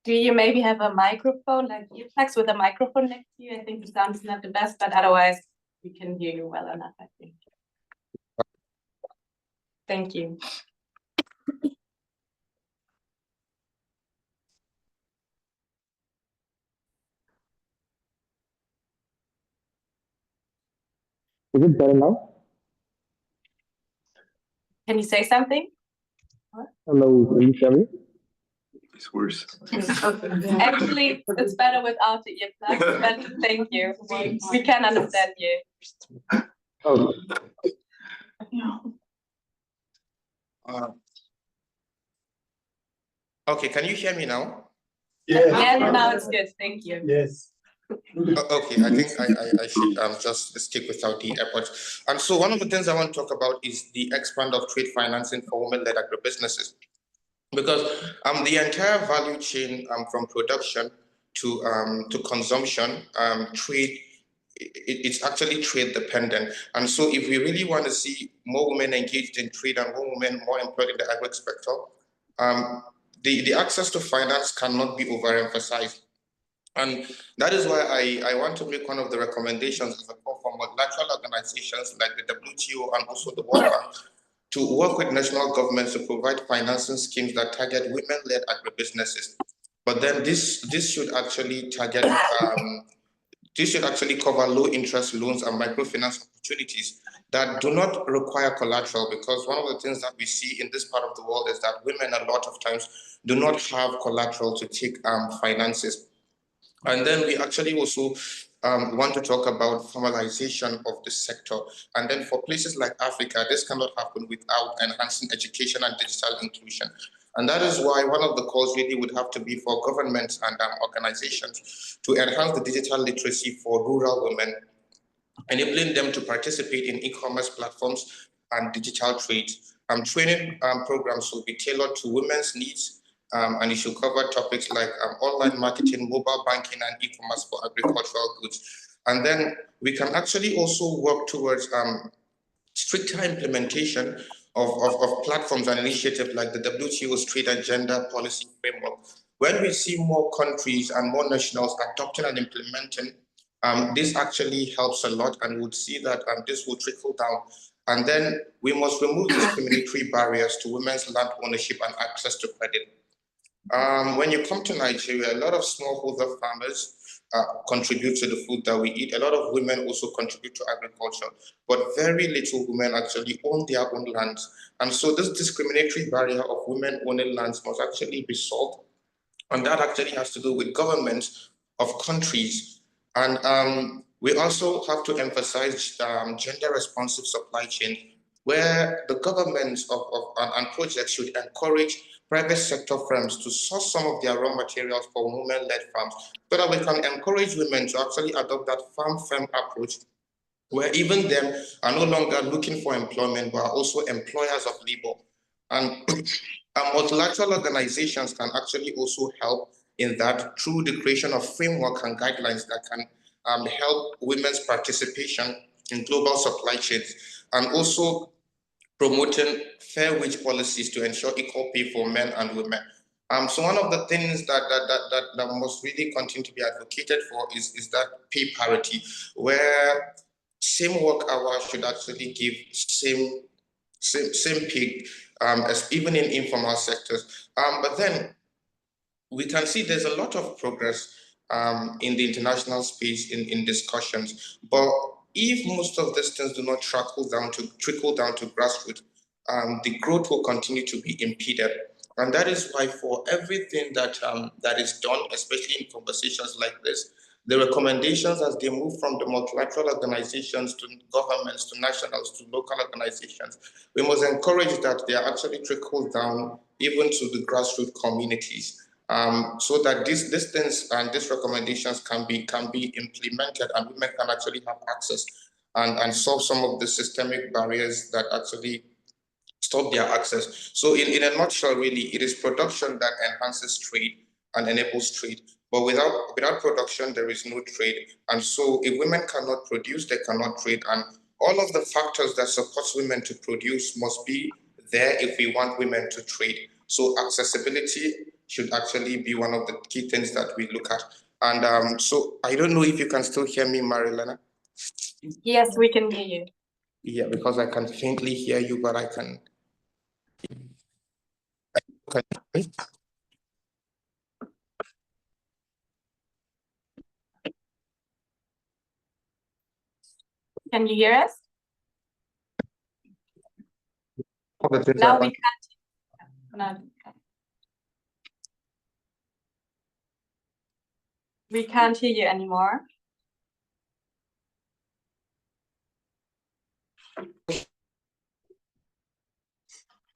Do you maybe have a microphone, like earplugs with a microphone next to you? I think the sound's not the best, but otherwise we can hear you well enough, I think. Thank you. Is it better now? Can you say something? Hello, can you hear me? It's worse. Actually, it's better without the earplugs, but thank you. We can understand you. Oh. Okay, can you hear me now? Yeah, now it's good. Thank you. Yes. Okay, I think I should just stick without the airport. And so one of the things I want to talk about is the expand of trade financing for women-led agribusinesses, because the entire value chain from production to consumption, trade, it's actually trade dependent. And so if we really want to see more women engaged in trade and more women more employed in the agri sector, the access to finance cannot be overemphasized. And that is why I want to make one of the recommendations as a call for multilateral organizations like the WTO and also the World Bank to work with national governments to provide financing schemes that target women-led agribusinesses. But then this should actually target, this should actually cover low-interest loans and microfinance opportunities that do not require collateral, because one of the things that we see in this part of the world is that women a lot of times do not have collateral to take finances. And then we actually also want to talk about formalization of the sector. And then for places like Africa, this cannot happen without enhancing education and digital inclusion. And that is why one of the calls really would have to be for governments and organizations to enhance the digital literacy for rural women, enabling them to participate in e-commerce platforms and digital trades. Training programs will be tailored to women's needs, and it should cover topics like online marketing, mobile banking, and e-commerce for agricultural goods. And then we can actually also work towards stricter implementation of platforms and initiatives like the WTO's Trade and Gender Policy Framework. When we see more countries and more nationals adopting and implementing, this actually helps a lot, and we'll see that this will trickle down. And then we must remove discriminatory barriers to women's land ownership and access to credit. When you come to Nigeria, a lot of smallholder farmers contribute to the food that we eat. A lot of women also contribute to agriculture, but very little women actually own their own lands. And so this discriminatory barrier of women owning lands must actually be solved. And that actually has to do with governments of countries. And we also have to emphasize gender-responsive supply chain, where the governments and projects should encourage private sector firms to source some of their raw materials for women-led farms, so that we can encourage women to actually adopt that farm-firm approach, where even them are no longer looking for employment, but are also employers of labor. And multilateral organizations can actually also help in that through the creation of framework and guidelines that can help women's participation in global supply chains, and also promoting fair wage policies to ensure equal pay for men and women. So one of the things that must really continue to be advocated for is that pay parity, where same work hours should actually give same pay, as even in informal sectors. But then we can see there's a lot of progress in the international space in discussions. But if most of these things do not trickle down to grassroots, the growth will continue to be impeded. And that is why for everything that that is done, especially in conversations like this, the recommendations as they move from the multilateral organizations to governments to nationals to local organizations, we must encourage that they are actually trickled down even to the grassroots communities. So that these things and these recommendations can be implemented and women can actually have access and solve some of the systemic barriers that actually stop their access. So in a nutshell, really, it is production that enhances trade and enables trade. But without production, there is no trade. And so if women cannot produce, they cannot trade. And all of the factors that supports women to produce must be there if we want women to trade. So accessibility should actually be one of the key things that we look at. And so I don't know if you can still hear me, Marilena. Yes, we can hear you. Yeah, because I can faintly hear you, but I can. Okay. Can you hear us? Okay, Now we can't. No. We can't hear you anymore.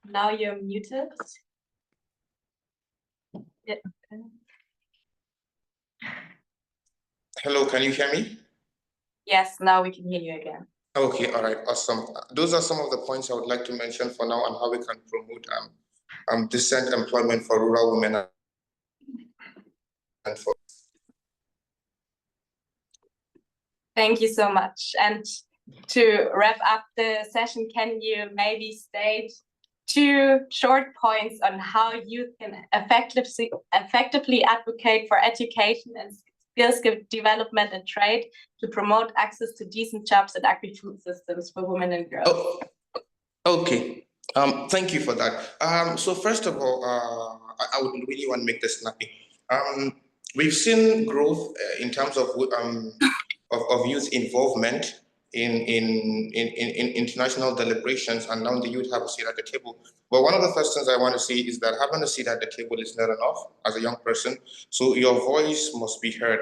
Now you're muted. Yeah. Hello, can you hear me? Yes, now we can hear you again. Okay, all right, awesome. Those are some of the points I would like to mention for now on how we can promote decent employment for rural women and for. Thank you so much. And to wrap up the session, can you maybe state 2 short points on how you can effectively advocate for education and skills development and trade to promote access to decent jobs and agri-food systems for women and girls? Oh, okay. Thank you for that. So first of all, I would really want to make this snappy. We've seen growth in terms of youth involvement in international deliberations, and now the youth have a seat at the table. But one of the first things I want to say is that having a seat at the table is not enough as a young person. So your voice must be heard.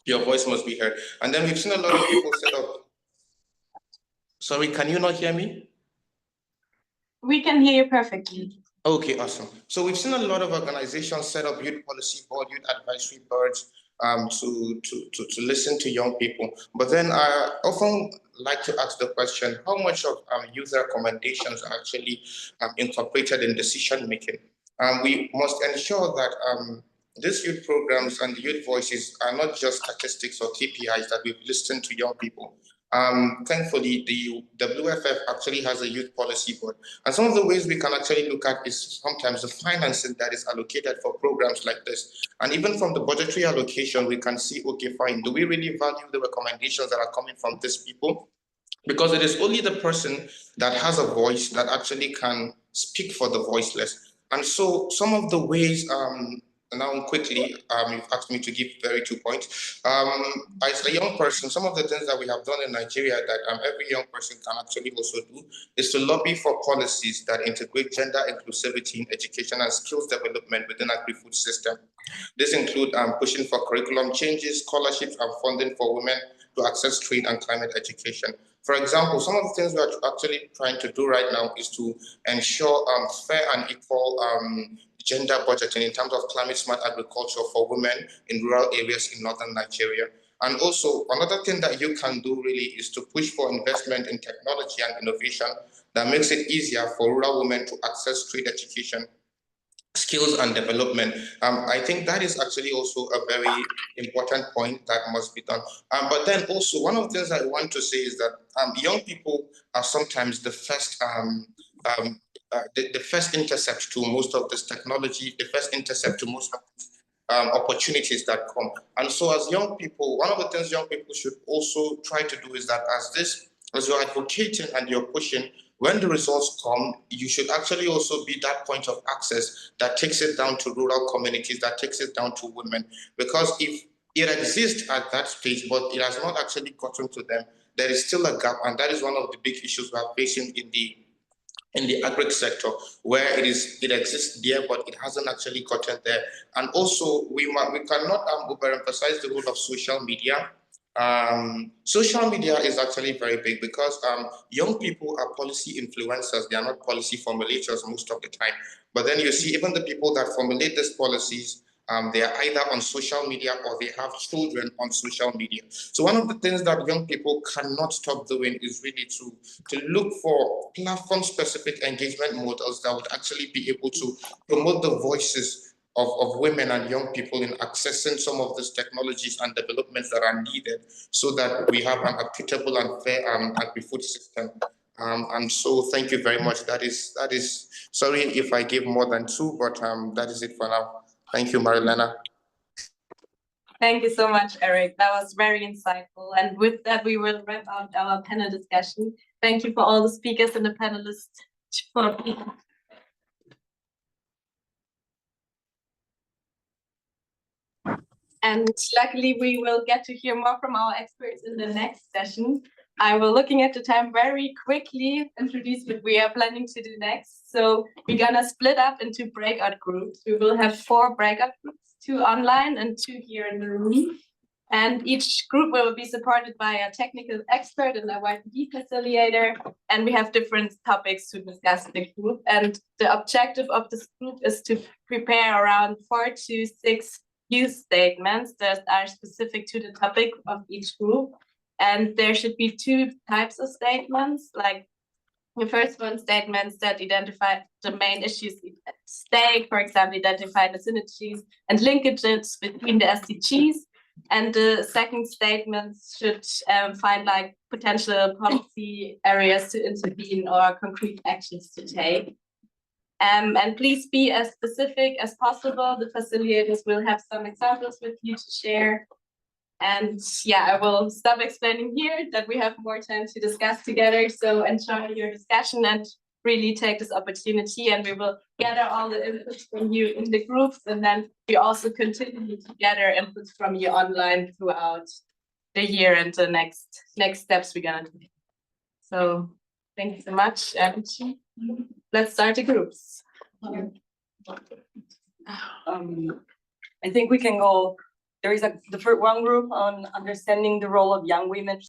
Your voice must be heard. And then we've seen a lot of people set up. Sorry, can you not hear me? We can hear you perfectly. Okay, awesome. So we've seen a lot of organizations set up youth policy board, youth advisory boards to listen to young people. But then I often like to ask the question, how much of youth recommendations are actually incorporated in decision making? We must ensure that these youth programs and the youth voices are not just statistics or KPIs that we've listened to young people. Thankfully, the WFF actually has a youth policy board. And some of the ways we can actually look at is sometimes the financing that is allocated for programs like this. And even from the budgetary allocation, we can see, okay, fine, do we really value the recommendations that are coming from these people? Because it is only the person that has a voice that actually can speak for the voiceless. And so some of the ways, now quickly, you've asked me to give very 2 points. As a young person, some of the things that we have done in Nigeria that every young person can actually also do is to lobby for policies that integrate gender inclusivity in education and skills development within the agri-food system. This includes pushing for curriculum changes, scholarships, and funding for women to access trade and climate education. For example, some of the things we are actually trying to do right now is to ensure fair and equal gender budgeting in terms of climate smart agriculture for women in rural areas in northern Nigeria. And also, another thing that you can do really is to push for investment in technology and innovation that makes it easier for rural women to access trade education, skills and development. I think that is actually also a very important point that must be done. But then also one of the things I want to say is that young people are sometimes the first the first intercept to most of this technology, the first intercept to most of opportunities that come. And so as young people, one of the things young people should also try to do is that as you're advocating and you're pushing, when the results come, you should actually also be that point of access that takes it down to rural communities, that takes it down to women. Because if it exists at that stage, but it has not actually gotten to them, there is still a gap. And that is one of the big issues we are facing in the agri sector, where it exists there, but it hasn't actually gotten there. And also, we cannot overemphasize the role of social media. Social media is actually very big because young people are policy influencers. They are not policy formulators most of the time. But then you see even the people that formulate these policies, they are either on social media or they have children on social media. So one of the things that young people cannot stop doing is really to look for platform-specific engagement models that would actually be able to promote the voices of women and young people in accessing some of these technologies and developments that are needed so that we have an equitable and fair agri-food system. And so thank you very much. That is, sorry if I gave more than two, but that is it for now. Thank you, Marilena. Thank you so much, Eric. That was very insightful. And with that, we will wrap up our panel discussion. Thank you for all the speakers and the panelists. And luckily, we will get to hear more from our experts in the next session. I will, looking at the time, very quickly introduce what we are planning to do next. So we're gonna split up into breakout groups. We will have 4 breakout groups, 2 online and 2 here in the room. And each group will be supported by a technical expert and a YPD facilitator. And we have different topics to discuss in the group. And the objective of this group is to prepare around 4 to 6 use statements that are specific to the topic of each group. And there should be 2 types of statements, like the first one, statements that identify the main issues at stake, for example, identify the synergies and linkages between the SDGs. And the second statement should find like potential policy areas to intervene or concrete actions to take. And please be as specific as possible. The facilitators will have some examples with you to share. And yeah, I will stop explaining here that we have more time to discuss together. So enjoy your discussion and really take this opportunity, and we will gather all the inputs from you in the groups, and then we also continue to gather inputs from you online throughout the year and the next steps we're gonna do. So thank you so much, and let's start the groups. I think we can go. There is the first one group on understanding the role of young women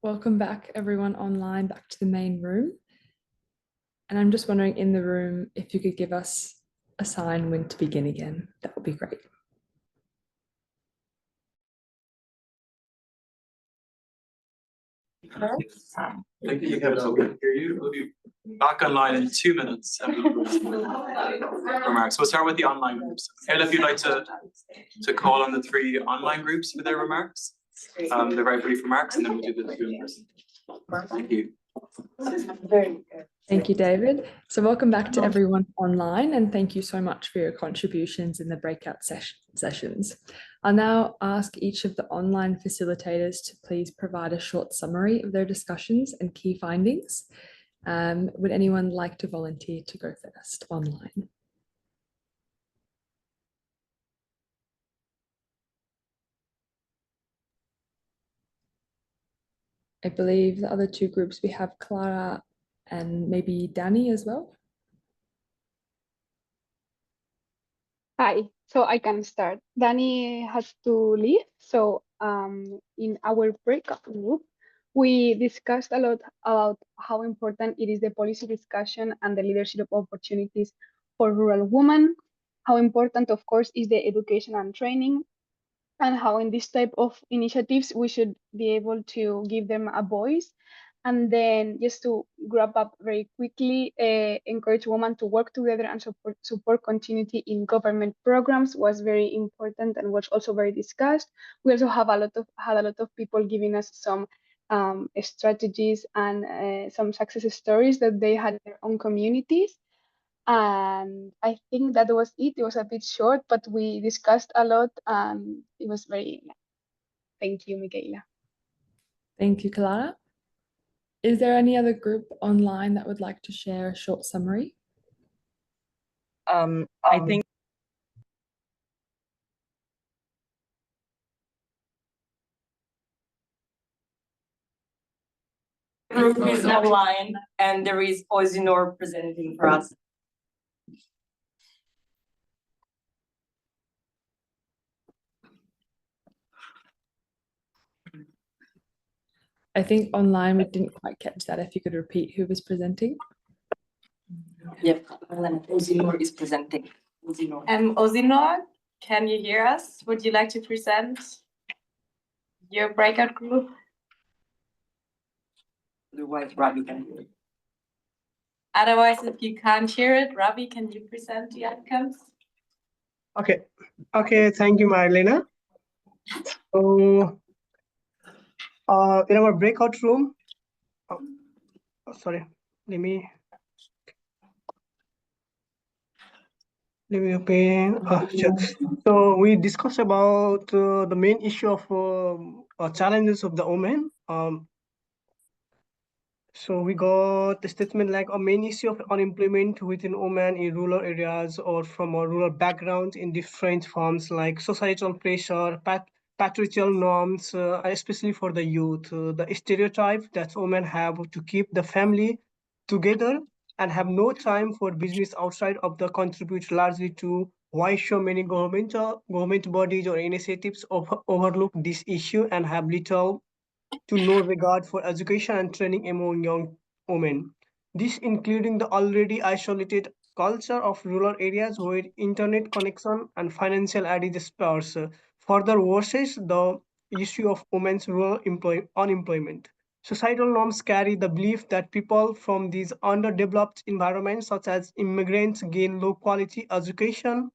Welcome back, everyone online, back to the main room. And I'm just wondering in the room if you could give us a sign when to begin again. That would be great. Thank you, Kevin. We can hear you. We'll be back online in 2 minutes. Remarks. We'll start with the online groups. Kayla, if you'd like to call on the 3 online groups for their remarks. They're very brief remarks, and then we'll do the 2 in person. Thank you. Thank you, David. So welcome back to everyone online, and thank you so much for your contributions in the breakout sessions. I'll now ask each of the online facilitators to please provide a short summary of their discussions and key findings. Would anyone like to volunteer to go first online? I believe the other 2 groups, we have Clara and maybe Danny as well. Hi, so I can start. Danny has to leave, so in our breakout group, we discussed a lot about how important it is the policy discussion and the leadership opportunities for rural women, how important, of course, is the education and training, and how in this type of initiatives we should be able to give them a voice. And then just to wrap up very quickly, encourage women to work together and support continuity in government programs was very important and was also very discussed. We also have had a lot of people giving us some strategies and some success stories that they had in their own communities. And I think that was it. It was a bit short, but we discussed a lot and it was very nice. Thank you, Michaela. Thank you, Clara. Is there any other group online that would like to share a short summary? I think Group is online and there is Ozinor presenting for us. I think online we didn't quite catch that. If you could repeat who was presenting. Yep, Ozinor is presenting. Ozinor. Ozinor, can you hear us? Would you like to present your breakout group? Otherwise, Ravi can hear it. Otherwise, if you can't hear it, Ravi, can you present the outcomes? Okay, thank you, Marlena. So in our breakout room, sorry, let me open. Sure. So we discussed about the main issue of challenges of the women. So we got the statement like a main issue of unemployment within women in rural areas or from a rural background in different forms like societal pressure, patriarchal norms, especially for the youth, the stereotype that women have to keep the family together and have no time for business outside of the contribute largely to why so many government bodies or initiatives overlook this issue and have little to no regard for education and training among young women. This including the already isolated culture of rural areas where internet connection and financial aid is sparse. Further worsens the issue of women's rural unemployment. Societal norms carry the belief that people from these underdeveloped environments, such as immigrants, gain low quality education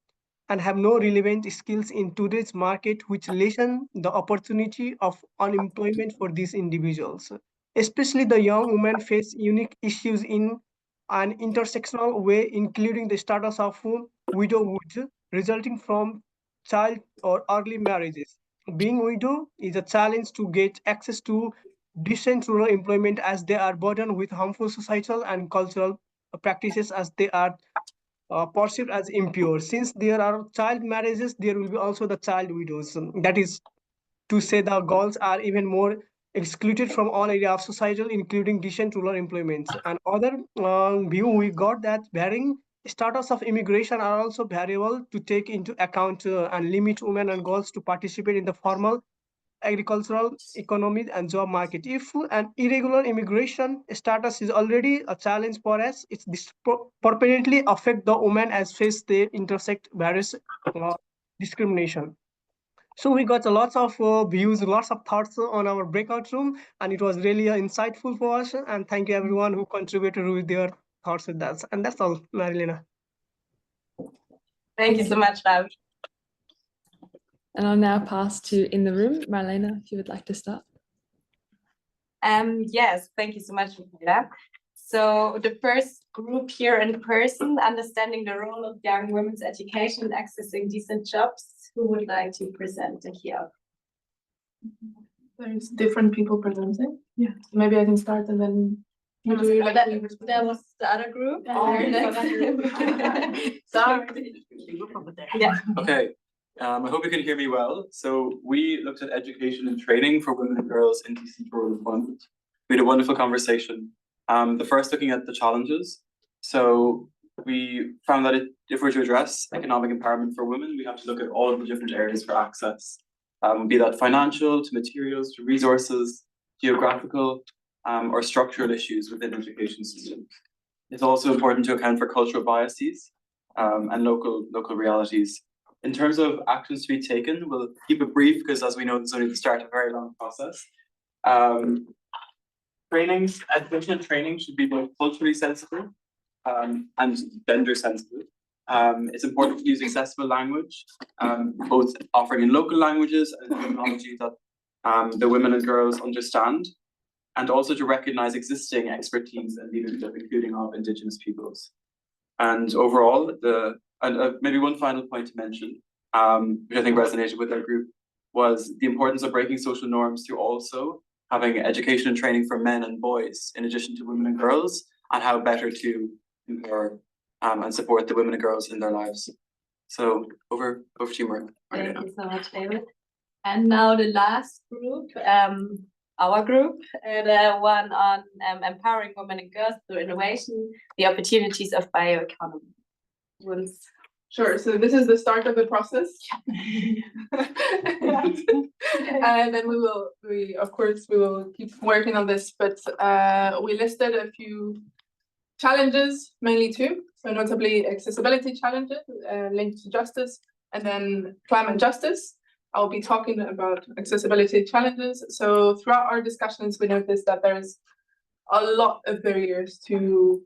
and have no relevant skills in today's market, which lessen the opportunity of unemployment for these individuals. Especially the young women face unique issues in an intersectional way, including the status of widowhood resulting from child or early marriages. Being widow is a challenge to get access to decent rural employment as they are burdened with harmful societal and cultural practices as they are perceived as impure. Since there are child marriages, there will be also the child widows. That is to say the girls are even more excluded from all area of societal, including decent rural employments. And other view we got that varying status of immigration are also variable to take into account and limit women and girls to participate in the formal agricultural economy and job market. If an irregular immigration status is already a challenge for us, it's disproportionately affect the women as face they intersect various discrimination. So we got a lot of views, lots of thoughts on our breakout room, and it was really insightful for us. And thank you everyone who contributed with their thoughts with that. And that's all, Marilena. Thank you so much, Rav. And I'll now pass to in the room, Marlena, if you would like to start. Yes, thank you so much, Michaela. So the first group here in person, understanding the role of young women's education and accessing decent jobs. Who would like to present here? There's different people presenting. Yeah. Maybe I can start and then you do like that was the other group. Sorry. Yeah. Okay, I hope you can hear me well. So we looked at education and training for women and girls in decent rural employment. We had a wonderful conversation. The first looking at the challenges. So we found that if we're to address economic empowerment for women, we have to look at all of the different areas for access, be that financial, to materials, to resources, geographical, or structural issues within the education system. It's also important to account for cultural biases and local realities. In terms of actions to be taken, we'll keep it brief because, as we know, this is only the start of a very long process. Education and training should be both culturally sensitive and gender sensitive. It's important to use accessible language, both offering in local languages and terminology that the women and girls understand, and also to recognize existing expertise and leadership, including of Indigenous peoples. And overall, maybe one final point to mention, which I think resonated with our group, was the importance of breaking social norms through also having education and training for men and boys, in addition to women and girls, and how better to empower and support the women and girls in their lives. So over to you, Maria. Thank you so much, David. And now the last group, our group, the one on empowering women and girls through innovation, the opportunities of bioeconomy. Sure. So this is the start of the process. And then we will keep working on this, but we listed a few challenges, mainly two. So notably accessibility challenges linked to justice, and then climate justice. I'll be talking about accessibility challenges. So throughout our discussions, we noticed that there's a lot of barriers to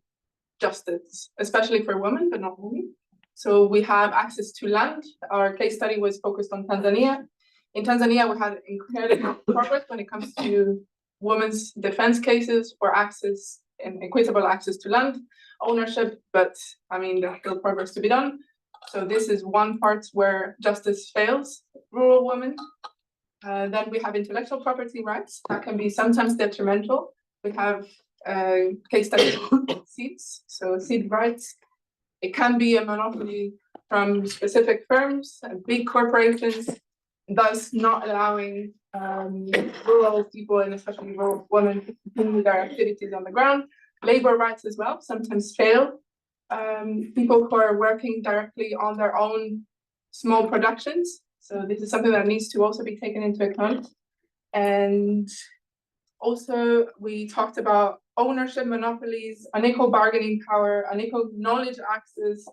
justice, especially for women, but not only. So we have access to land. Our case study was focused on Tanzania. In Tanzania, we had incredible progress when it comes to women's defense cases for access and equitable access to land ownership, but I mean, there's still progress to be done. So this is one part where justice fails rural women. Then we have intellectual property rights that can be sometimes detrimental. We have case studies of seeds, so seed rights. It can be a monopoly from specific firms and big corporations, thus not allowing rural people and especially rural women to continue their activities on the ground. Labor rights as well sometimes fail. People who are working directly on their own small productions. So this is something that needs to also be taken into account. And also we talked about ownership monopolies, unequal bargaining power, unequal knowledge access,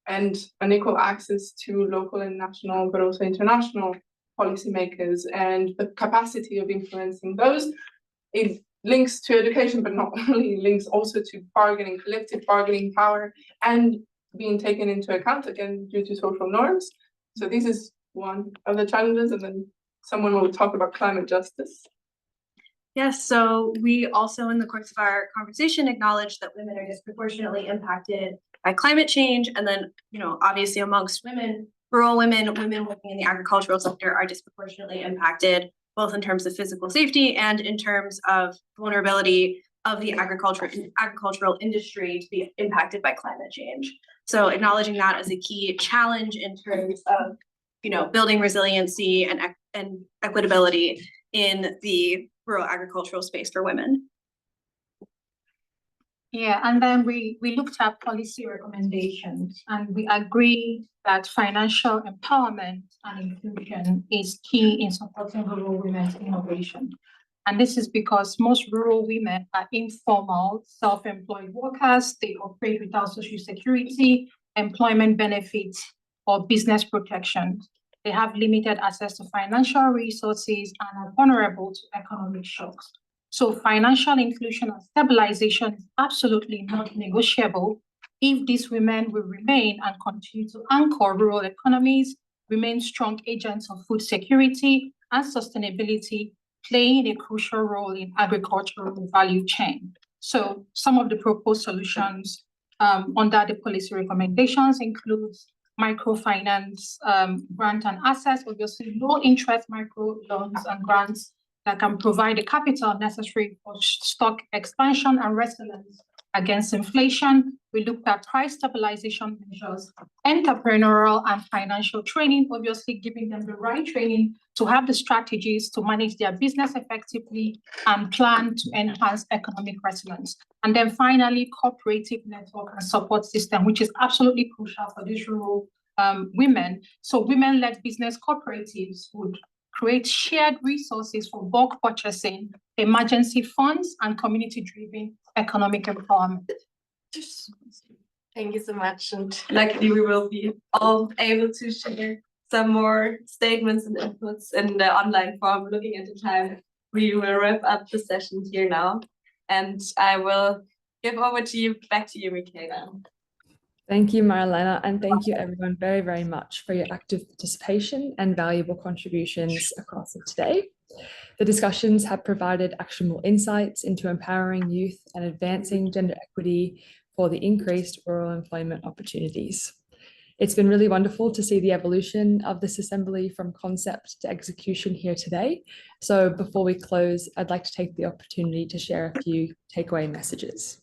and unequal access to local and national, but also international policymakers, and the capacity of influencing those. It links to education, but not only, links also to bargaining, collective bargaining power, and being taken into account again due to social norms. So this is one of the challenges, and then someone will talk about climate justice. Yes, so we also in the course of our conversation acknowledge that women are disproportionately impacted by climate change, and then, obviously amongst women, rural women, women working in the agricultural sector are disproportionately impacted, both in terms of physical safety and in terms of vulnerability of the agricultural industry to be impacted by climate change. So acknowledging that as a key challenge in terms of, building resiliency and equitability in the rural agricultural space for women. Yeah, and then we looked at policy recommendations and we agreed that financial empowerment and inclusion is key in supporting rural women's innovation. And this is because most rural women are informal, self-employed workers. They operate without social security, employment benefits, or business protection. They have limited access to financial resources and are vulnerable to economic shocks. So financial inclusion and stabilization is absolutely not negotiable if these women will remain and continue to anchor rural economies, remain strong agents of food security and sustainability, playing a crucial role in agricultural value chain. So some of the proposed solutions under the policy recommendations includes microfinance, grant and access, obviously low interest micro loans and grants that can provide the capital necessary for stock expansion and resilience against inflation. We looked at price stabilization measures, entrepreneurial and financial training, obviously giving them the right training to have the strategies to manage their business effectively and plan to enhance economic resilience. And then finally, cooperative network and support system, which is absolutely crucial for these rural women. So women-led business cooperatives would create shared resources for bulk purchasing, emergency funds, and community-driven economic empowerment. Thank you so much. And luckily, we will be all able to share some more statements and inputs in the online form. Looking at the time, we will wrap up the session here now. And I will give over to you, back to you, Michaela. Thank you, Marilena, and thank you everyone very, very much for your active participation and valuable contributions across it today. The discussions have provided actionable insights into empowering youth and advancing gender equity for the increased rural employment opportunities. It's been really wonderful to see the evolution of this assembly from concept to execution here today. So before we close, I'd like to take the opportunity to share a few takeaway messages.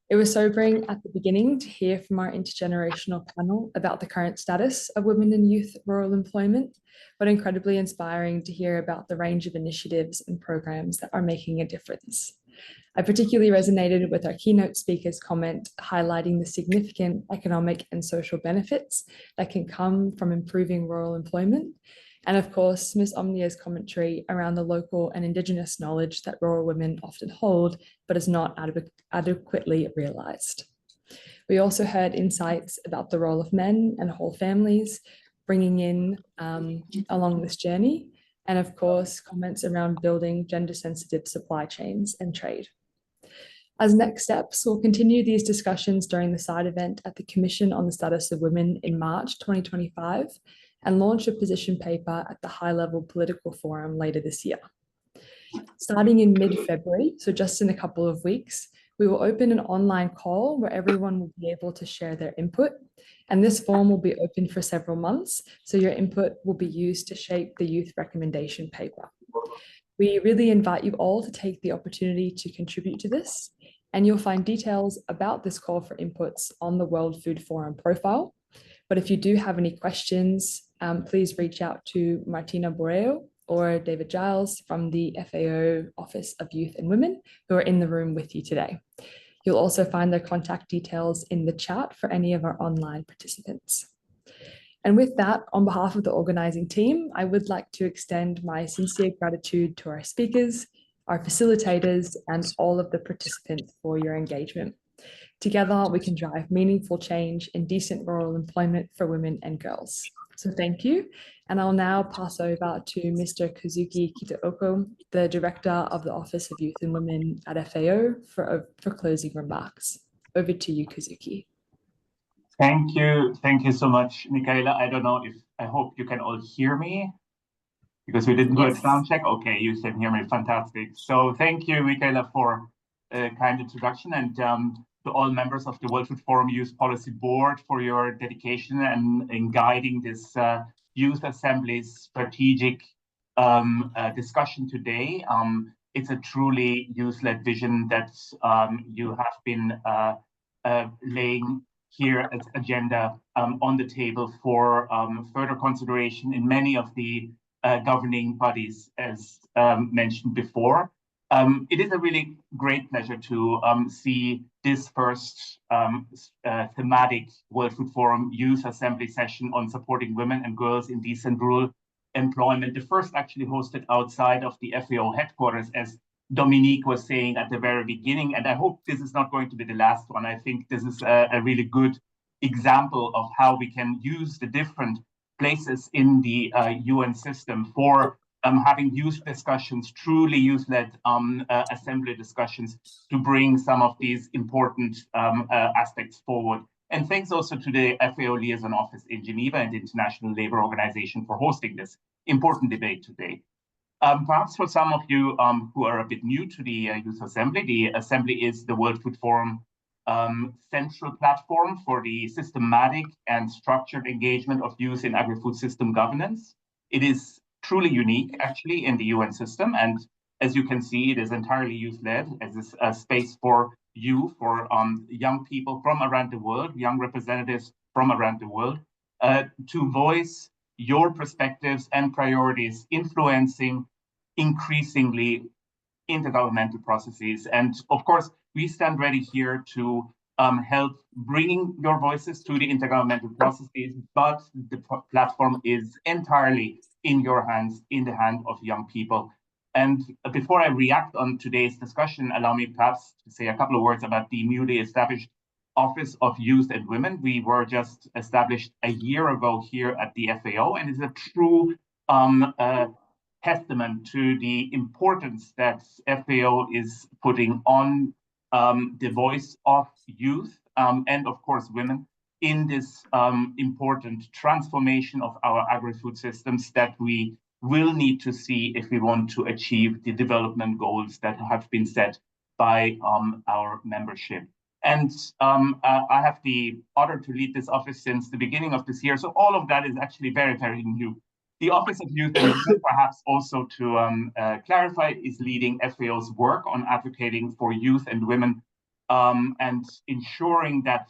It was sobering at the beginning to hear from our intergenerational panel about the current status of women and youth rural employment, but incredibly inspiring to hear about the range of initiatives and programs that are making a difference. I particularly resonated with our keynote speaker's comment highlighting the significant economic and social benefits that can come from improving rural employment. And of course, Ms. Omnia's commentary around the local and Indigenous knowledge that rural women often hold, but is not adequately realized. We also heard insights about the role of men and whole families bringing in along this journey. And of course, comments around building gender-sensitive supply chains and trade. As next steps, we'll continue these discussions during the side event at the Commission on the Status of Women in March 2025, and launch a position paper at the high-level political forum later this year. Starting in mid-February, so just in a couple of weeks, we will open an online call where everyone will be able to share their input. And this forum will be open for several months, so your input will be used to shape the youth recommendation paper. We really invite you all to take the opportunity to contribute to this, and you'll find details about this call for inputs on the World Food Forum profile. But if you do have any questions, please reach out to Martina Borreo or David Giles from the FAO Office of Youth and Women, who are in the room with you today. You'll also find their contact details in the chat for any of our online participants. And with that, on behalf of the organizing team, I would like to extend my sincere gratitude to our speakers, our facilitators, and all of the participants for your engagement. Together, we can drive meaningful change in decent rural employment for women and girls. So thank you. And I'll now pass over to Mr. Kazuki Kitaoko, the Director of the Office of Youth and Women at FAO, for closing remarks. Over to you, Kazuki. Thank you so much, Michaela. I hope you can all hear me, because we didn't do a sound check. Okay, you can hear me, fantastic. So thank you, Michaela, for a kind introduction, and to all members of the World Food Forum Youth Policy Board for your dedication and in guiding this Youth Assembly's strategic discussion today. It's a truly youth-led vision that you have been laying here as agenda on the table for further consideration in many of the governing bodies, as mentioned before. It is a really great pleasure to see this first thematic World Food Forum Youth Assembly session on supporting women and girls in decent rural employment. The first actually hosted outside of the FAO headquarters, as Dominique was saying at the very beginning. And I hope this is not going to be the last one. I think this is a really good example of how we can use the different places in the UN system for having youth discussions, truly youth-led assembly discussions to bring some of these important aspects forward. And thanks also to the FAO Liaison Office in Geneva and the International Labour Organization for hosting this important debate today. Perhaps for some of you who are a bit new to the Youth Assembly, the Assembly is the World Food Forum central platform for the systematic and structured engagement of youth in agri-food system governance. It is truly unique, actually, in the UN system. And as you can see, it is entirely youth-led, as a space for you, for young people from around the world, young representatives from around the world, to voice your perspectives and priorities, influencing increasingly intergovernmental processes. And of course, we stand ready here to help bringing your voices to the intergovernmental processes, but the platform is entirely in your hands, in the hand of young people. And before I react on today's discussion, allow me perhaps to say a couple of words about the newly established Office of Youth and Women. We were just established a year ago here at the FAO, and it's a true testament to the importance that FAO is putting on the voice of youth and of course women in this important transformation of our agri-food systems that we will need to see if we want to achieve the development goals that have been set by our membership. And I have the honor to lead this office since the beginning of this year. So all of that is actually very, very new. The Office of Youth and Women, perhaps also to clarify, is leading FAO's work on advocating for youth and women and ensuring that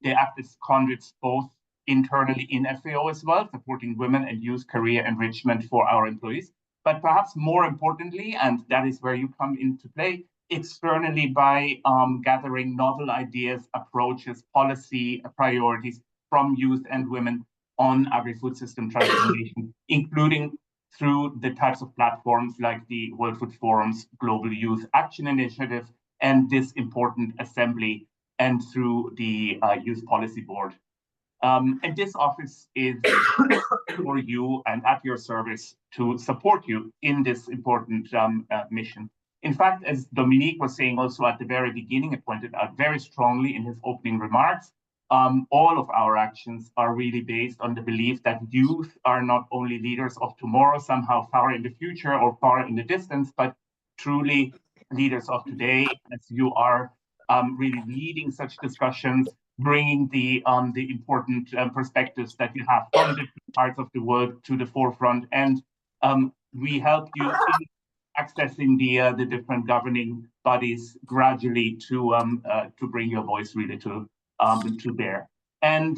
they act as conduits both internally in FAO as well, supporting women and youth career enrichment for our employees. But perhaps more importantly, and that is where you come into play, externally by gathering novel ideas, approaches, policy priorities from youth and women on agri-food system transformation, including through the types of platforms like the World Food Forum's Global Youth Action Initiative and this important assembly, and through the Youth Policy Board. And this office is for you and at your service to support you in this important mission. In fact, as Dominique was saying also at the very beginning, it pointed out very strongly in his opening remarks, all of our actions are really based on the belief that youth are not only leaders of tomorrow, somehow far in the future or far in the distance, but truly leaders of today, as you are really leading such discussions, bringing the important perspectives that you have from different parts of the world to the forefront. And we help you in accessing the different governing bodies gradually to bring your voice really to bear. And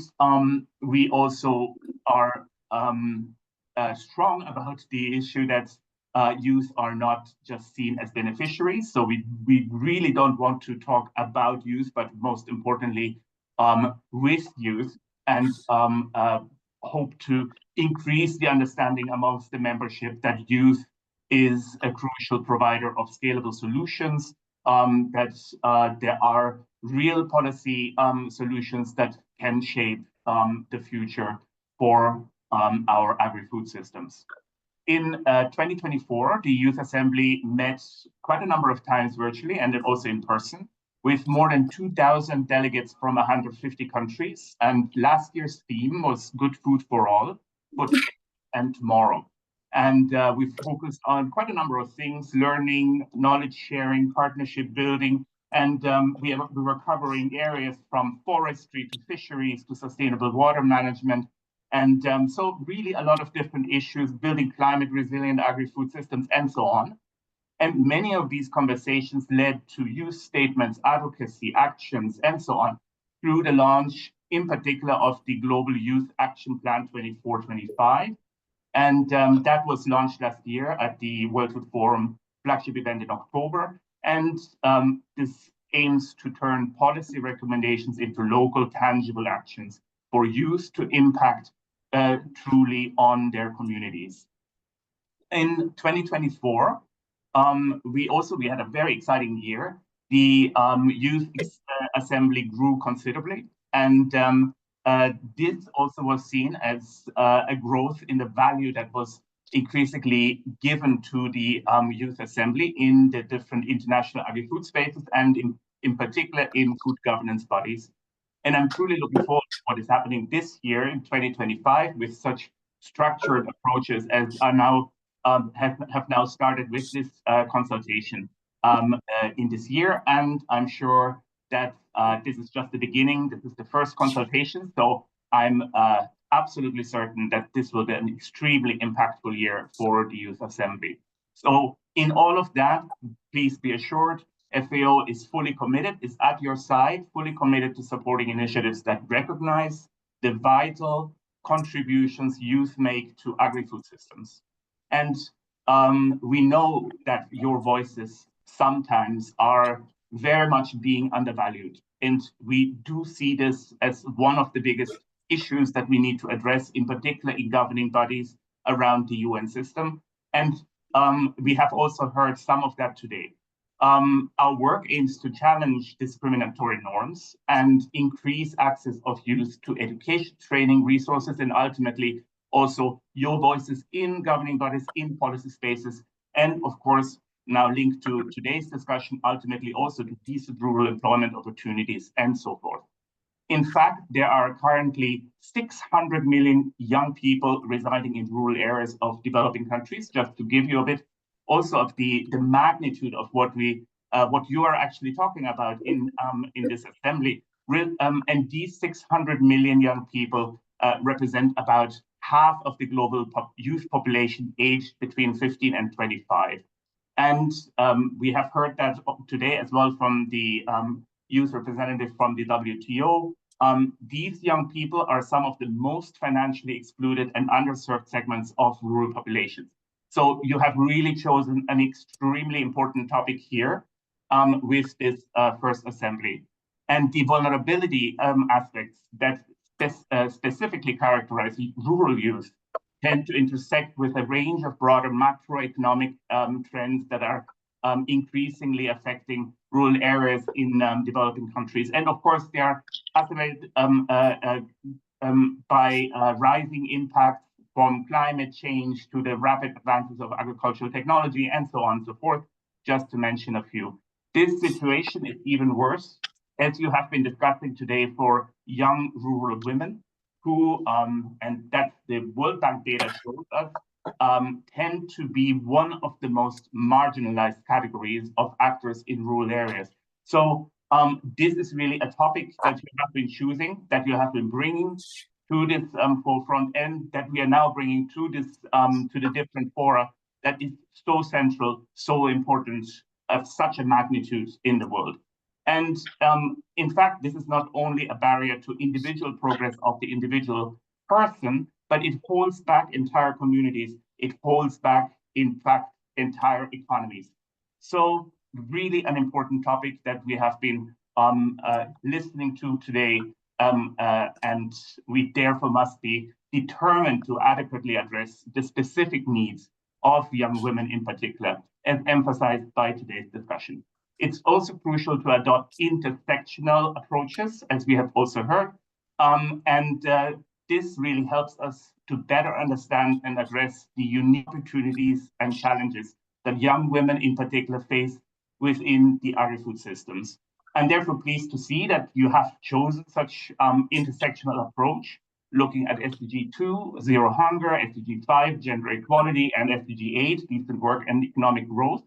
we also are strong about the issue that youth are not just seen as beneficiaries. So we really don't want to talk about youth, but most importantly, with youth, and hope to increase the understanding amongst the membership that youth is a crucial provider of scalable solutions, that there are real policy solutions that can shape the future for our agri-food systems. In 2024, the Youth Assembly met quite a number of times virtually and then also in person with more than 2,000 delegates from 150 countries. And last year's theme was Good Food for All, for today and tomorrow. And we focused on quite a number of things: learning, knowledge sharing, partnership building. And we were covering areas from forestry to fisheries to sustainable water management. And so really a lot of different issues, building climate resilient agri-food systems and so on. And many of these conversations led to youth statements, advocacy, actions, and so on, through the launch, in particular, of the Global Youth Action Plan 24-25. And that was launched last year at the World Food Forum flagship event in October. And this aims to turn policy recommendations into local tangible actions for youth to impact truly on their communities. In 2024, we had a very exciting year. The Youth Assembly grew considerably, and this also was seen as a growth in the value that was increasingly given to the Youth Assembly in the different international agri-food spaces, and in particular in food governance bodies. And I'm truly looking forward to what is happening this year in 2025 with such structured approaches as are now have now started with this consultation in this year. And I'm sure that this is just the beginning. This is the first consultation. So I'm absolutely certain that this will be an extremely impactful year for the Youth Assembly. So in all of that, please be assured, FAO is fully committed, is at your side, fully committed to supporting initiatives that recognize the vital contributions youth make to agri-food systems. And we know that your voices sometimes are very much being undervalued. And we do see this as one of the biggest issues that we need to address, in particular in governing bodies around the UN system. And we have also heard some of that today. Our work aims to challenge discriminatory norms and increase access of youth to education, training, resources, and ultimately also your voices in governing bodies, in policy spaces, and of course, now linked to today's discussion, ultimately also to decent rural employment opportunities and so forth. In fact, there are currently 600 million young people residing in rural areas of developing countries, just to give you a bit also of the magnitude of what you are actually talking about in this assembly. And these 600 million young people represent about half of the global youth population aged between 15 and 25. And we have heard that today as well from the youth representative from the WTO. These young people are some of the most financially excluded and underserved segments of rural populations. So you have really chosen an extremely important topic here with this first assembly. And the vulnerability aspects that specifically characterize rural youth tend to intersect with a range of broader macroeconomic trends that are increasingly affecting rural areas in developing countries. And of course, they are activated by rising impacts from climate change to the rapid advances of agricultural technology and so on and so forth, just to mention a few. This situation is even worse, as you have been discussing today, for young rural women who, and that's the World Bank data shows us, tend to be one of the most marginalized categories of actors in rural areas. So this is really a topic that you have been choosing, that you have been bringing to this forefront, and that we are now bringing to this to the different fora that is so central, so important, of such a magnitude in the world. And in fact, this is not only a barrier to individual progress of the individual person, but it holds back entire communities. It holds back, in fact, entire economies. So really an important topic that we have been listening to today. And we therefore must be determined to adequately address the specific needs of young women in particular, as emphasized by today's discussion. It's also crucial to adopt intersectional approaches, as we have also heard. This really helps us to better understand and address the unique opportunities and challenges that young women in particular face within the agri-food systems. I'm therefore pleased to see that you have chosen such intersectional approach, looking at SDG 2, Zero Hunger, SDG 5, Gender Equality, and SDG 8, Decent Work and Economic Growth,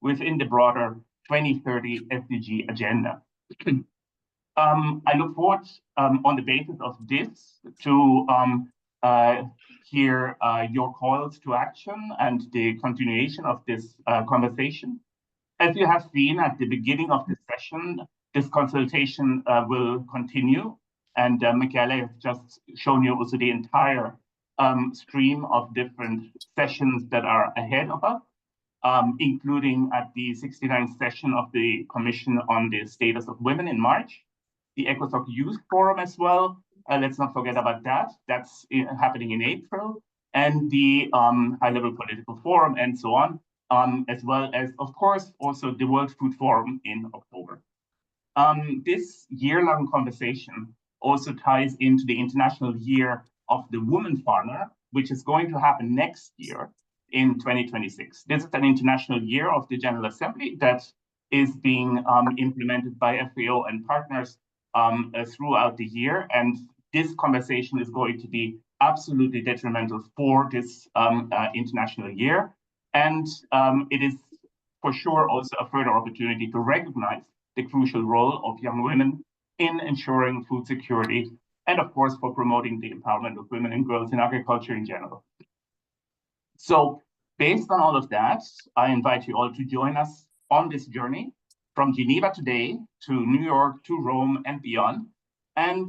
within the broader 2030 SDG agenda. I look forward on the basis of this to hear your calls to action and the continuation of this conversation. As you have seen at the beginning of this session, this consultation will continue, and Michele has just shown you also the entire stream of different sessions that are ahead of us. including at the 69th session of the Commission on the Status of Women in March, the ECOSOC Youth Forum as well. Let's not forget about that. That's happening in April, and the High-Level Political Forum and so on, as well as, of course, also the World Food Forum in October. This year-long conversation also ties into the International Year of the Woman Farmer, which is going to happen next year in 2026. This is an international year of the General Assembly that is being implemented by FAO and partners throughout the year. And this conversation is going to be absolutely detrimental for this international year. And it is for sure also a further opportunity to recognize the crucial role of young women in ensuring food security, and of course for promoting the empowerment of women and girls in agriculture in general. So based on all of that, I invite you all to join us on this journey from Geneva today to New York, to Rome and beyond. And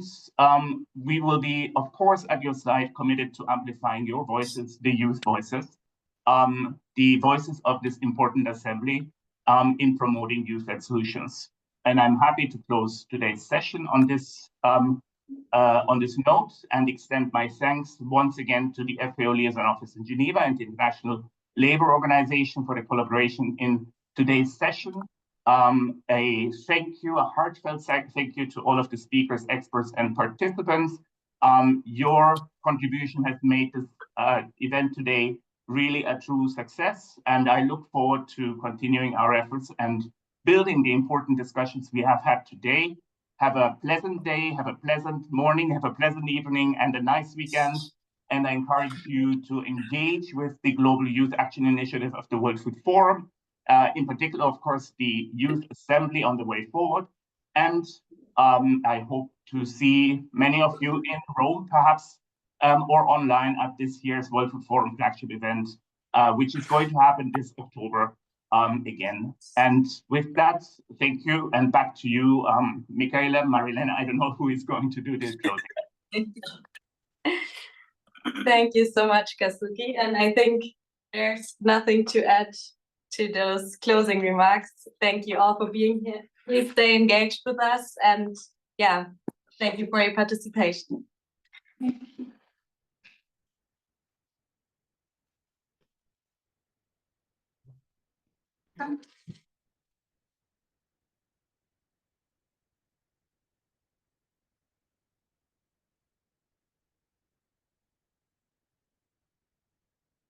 we will be, of course, at your side, committed to amplifying your voices, the youth voices, the voices of this important assembly in promoting youth-led solutions. And I'm happy to close today's session on this note and extend my thanks once again to the FAO Liaison Office in Geneva and the International Labour Organization for the collaboration in today's session. A thank you, a heartfelt thank you to all of the speakers, experts, and participants. Your contribution has made this event today really a true success, and I look forward to continuing our efforts and building the important discussions we have had today. Have a pleasant day, have a pleasant morning, have a pleasant evening, and a nice weekend. And I encourage you to engage with the Global Youth Action Initiative of the World Food Forum, in particular, of course, the Youth Assembly on the way forward. And I hope to see many of you in Rome, perhaps, or online at this year's World Food Forum flagship event, which is going to happen this October again. And with that, thank you, and back to you, Michaela, Marilena. I don't know who is going to do this closing. Thank you so much, Kazuki. And I think there's nothing to add to those closing remarks. Thank you all for being here. Please stay engaged with us. And yeah, thank you for your participation.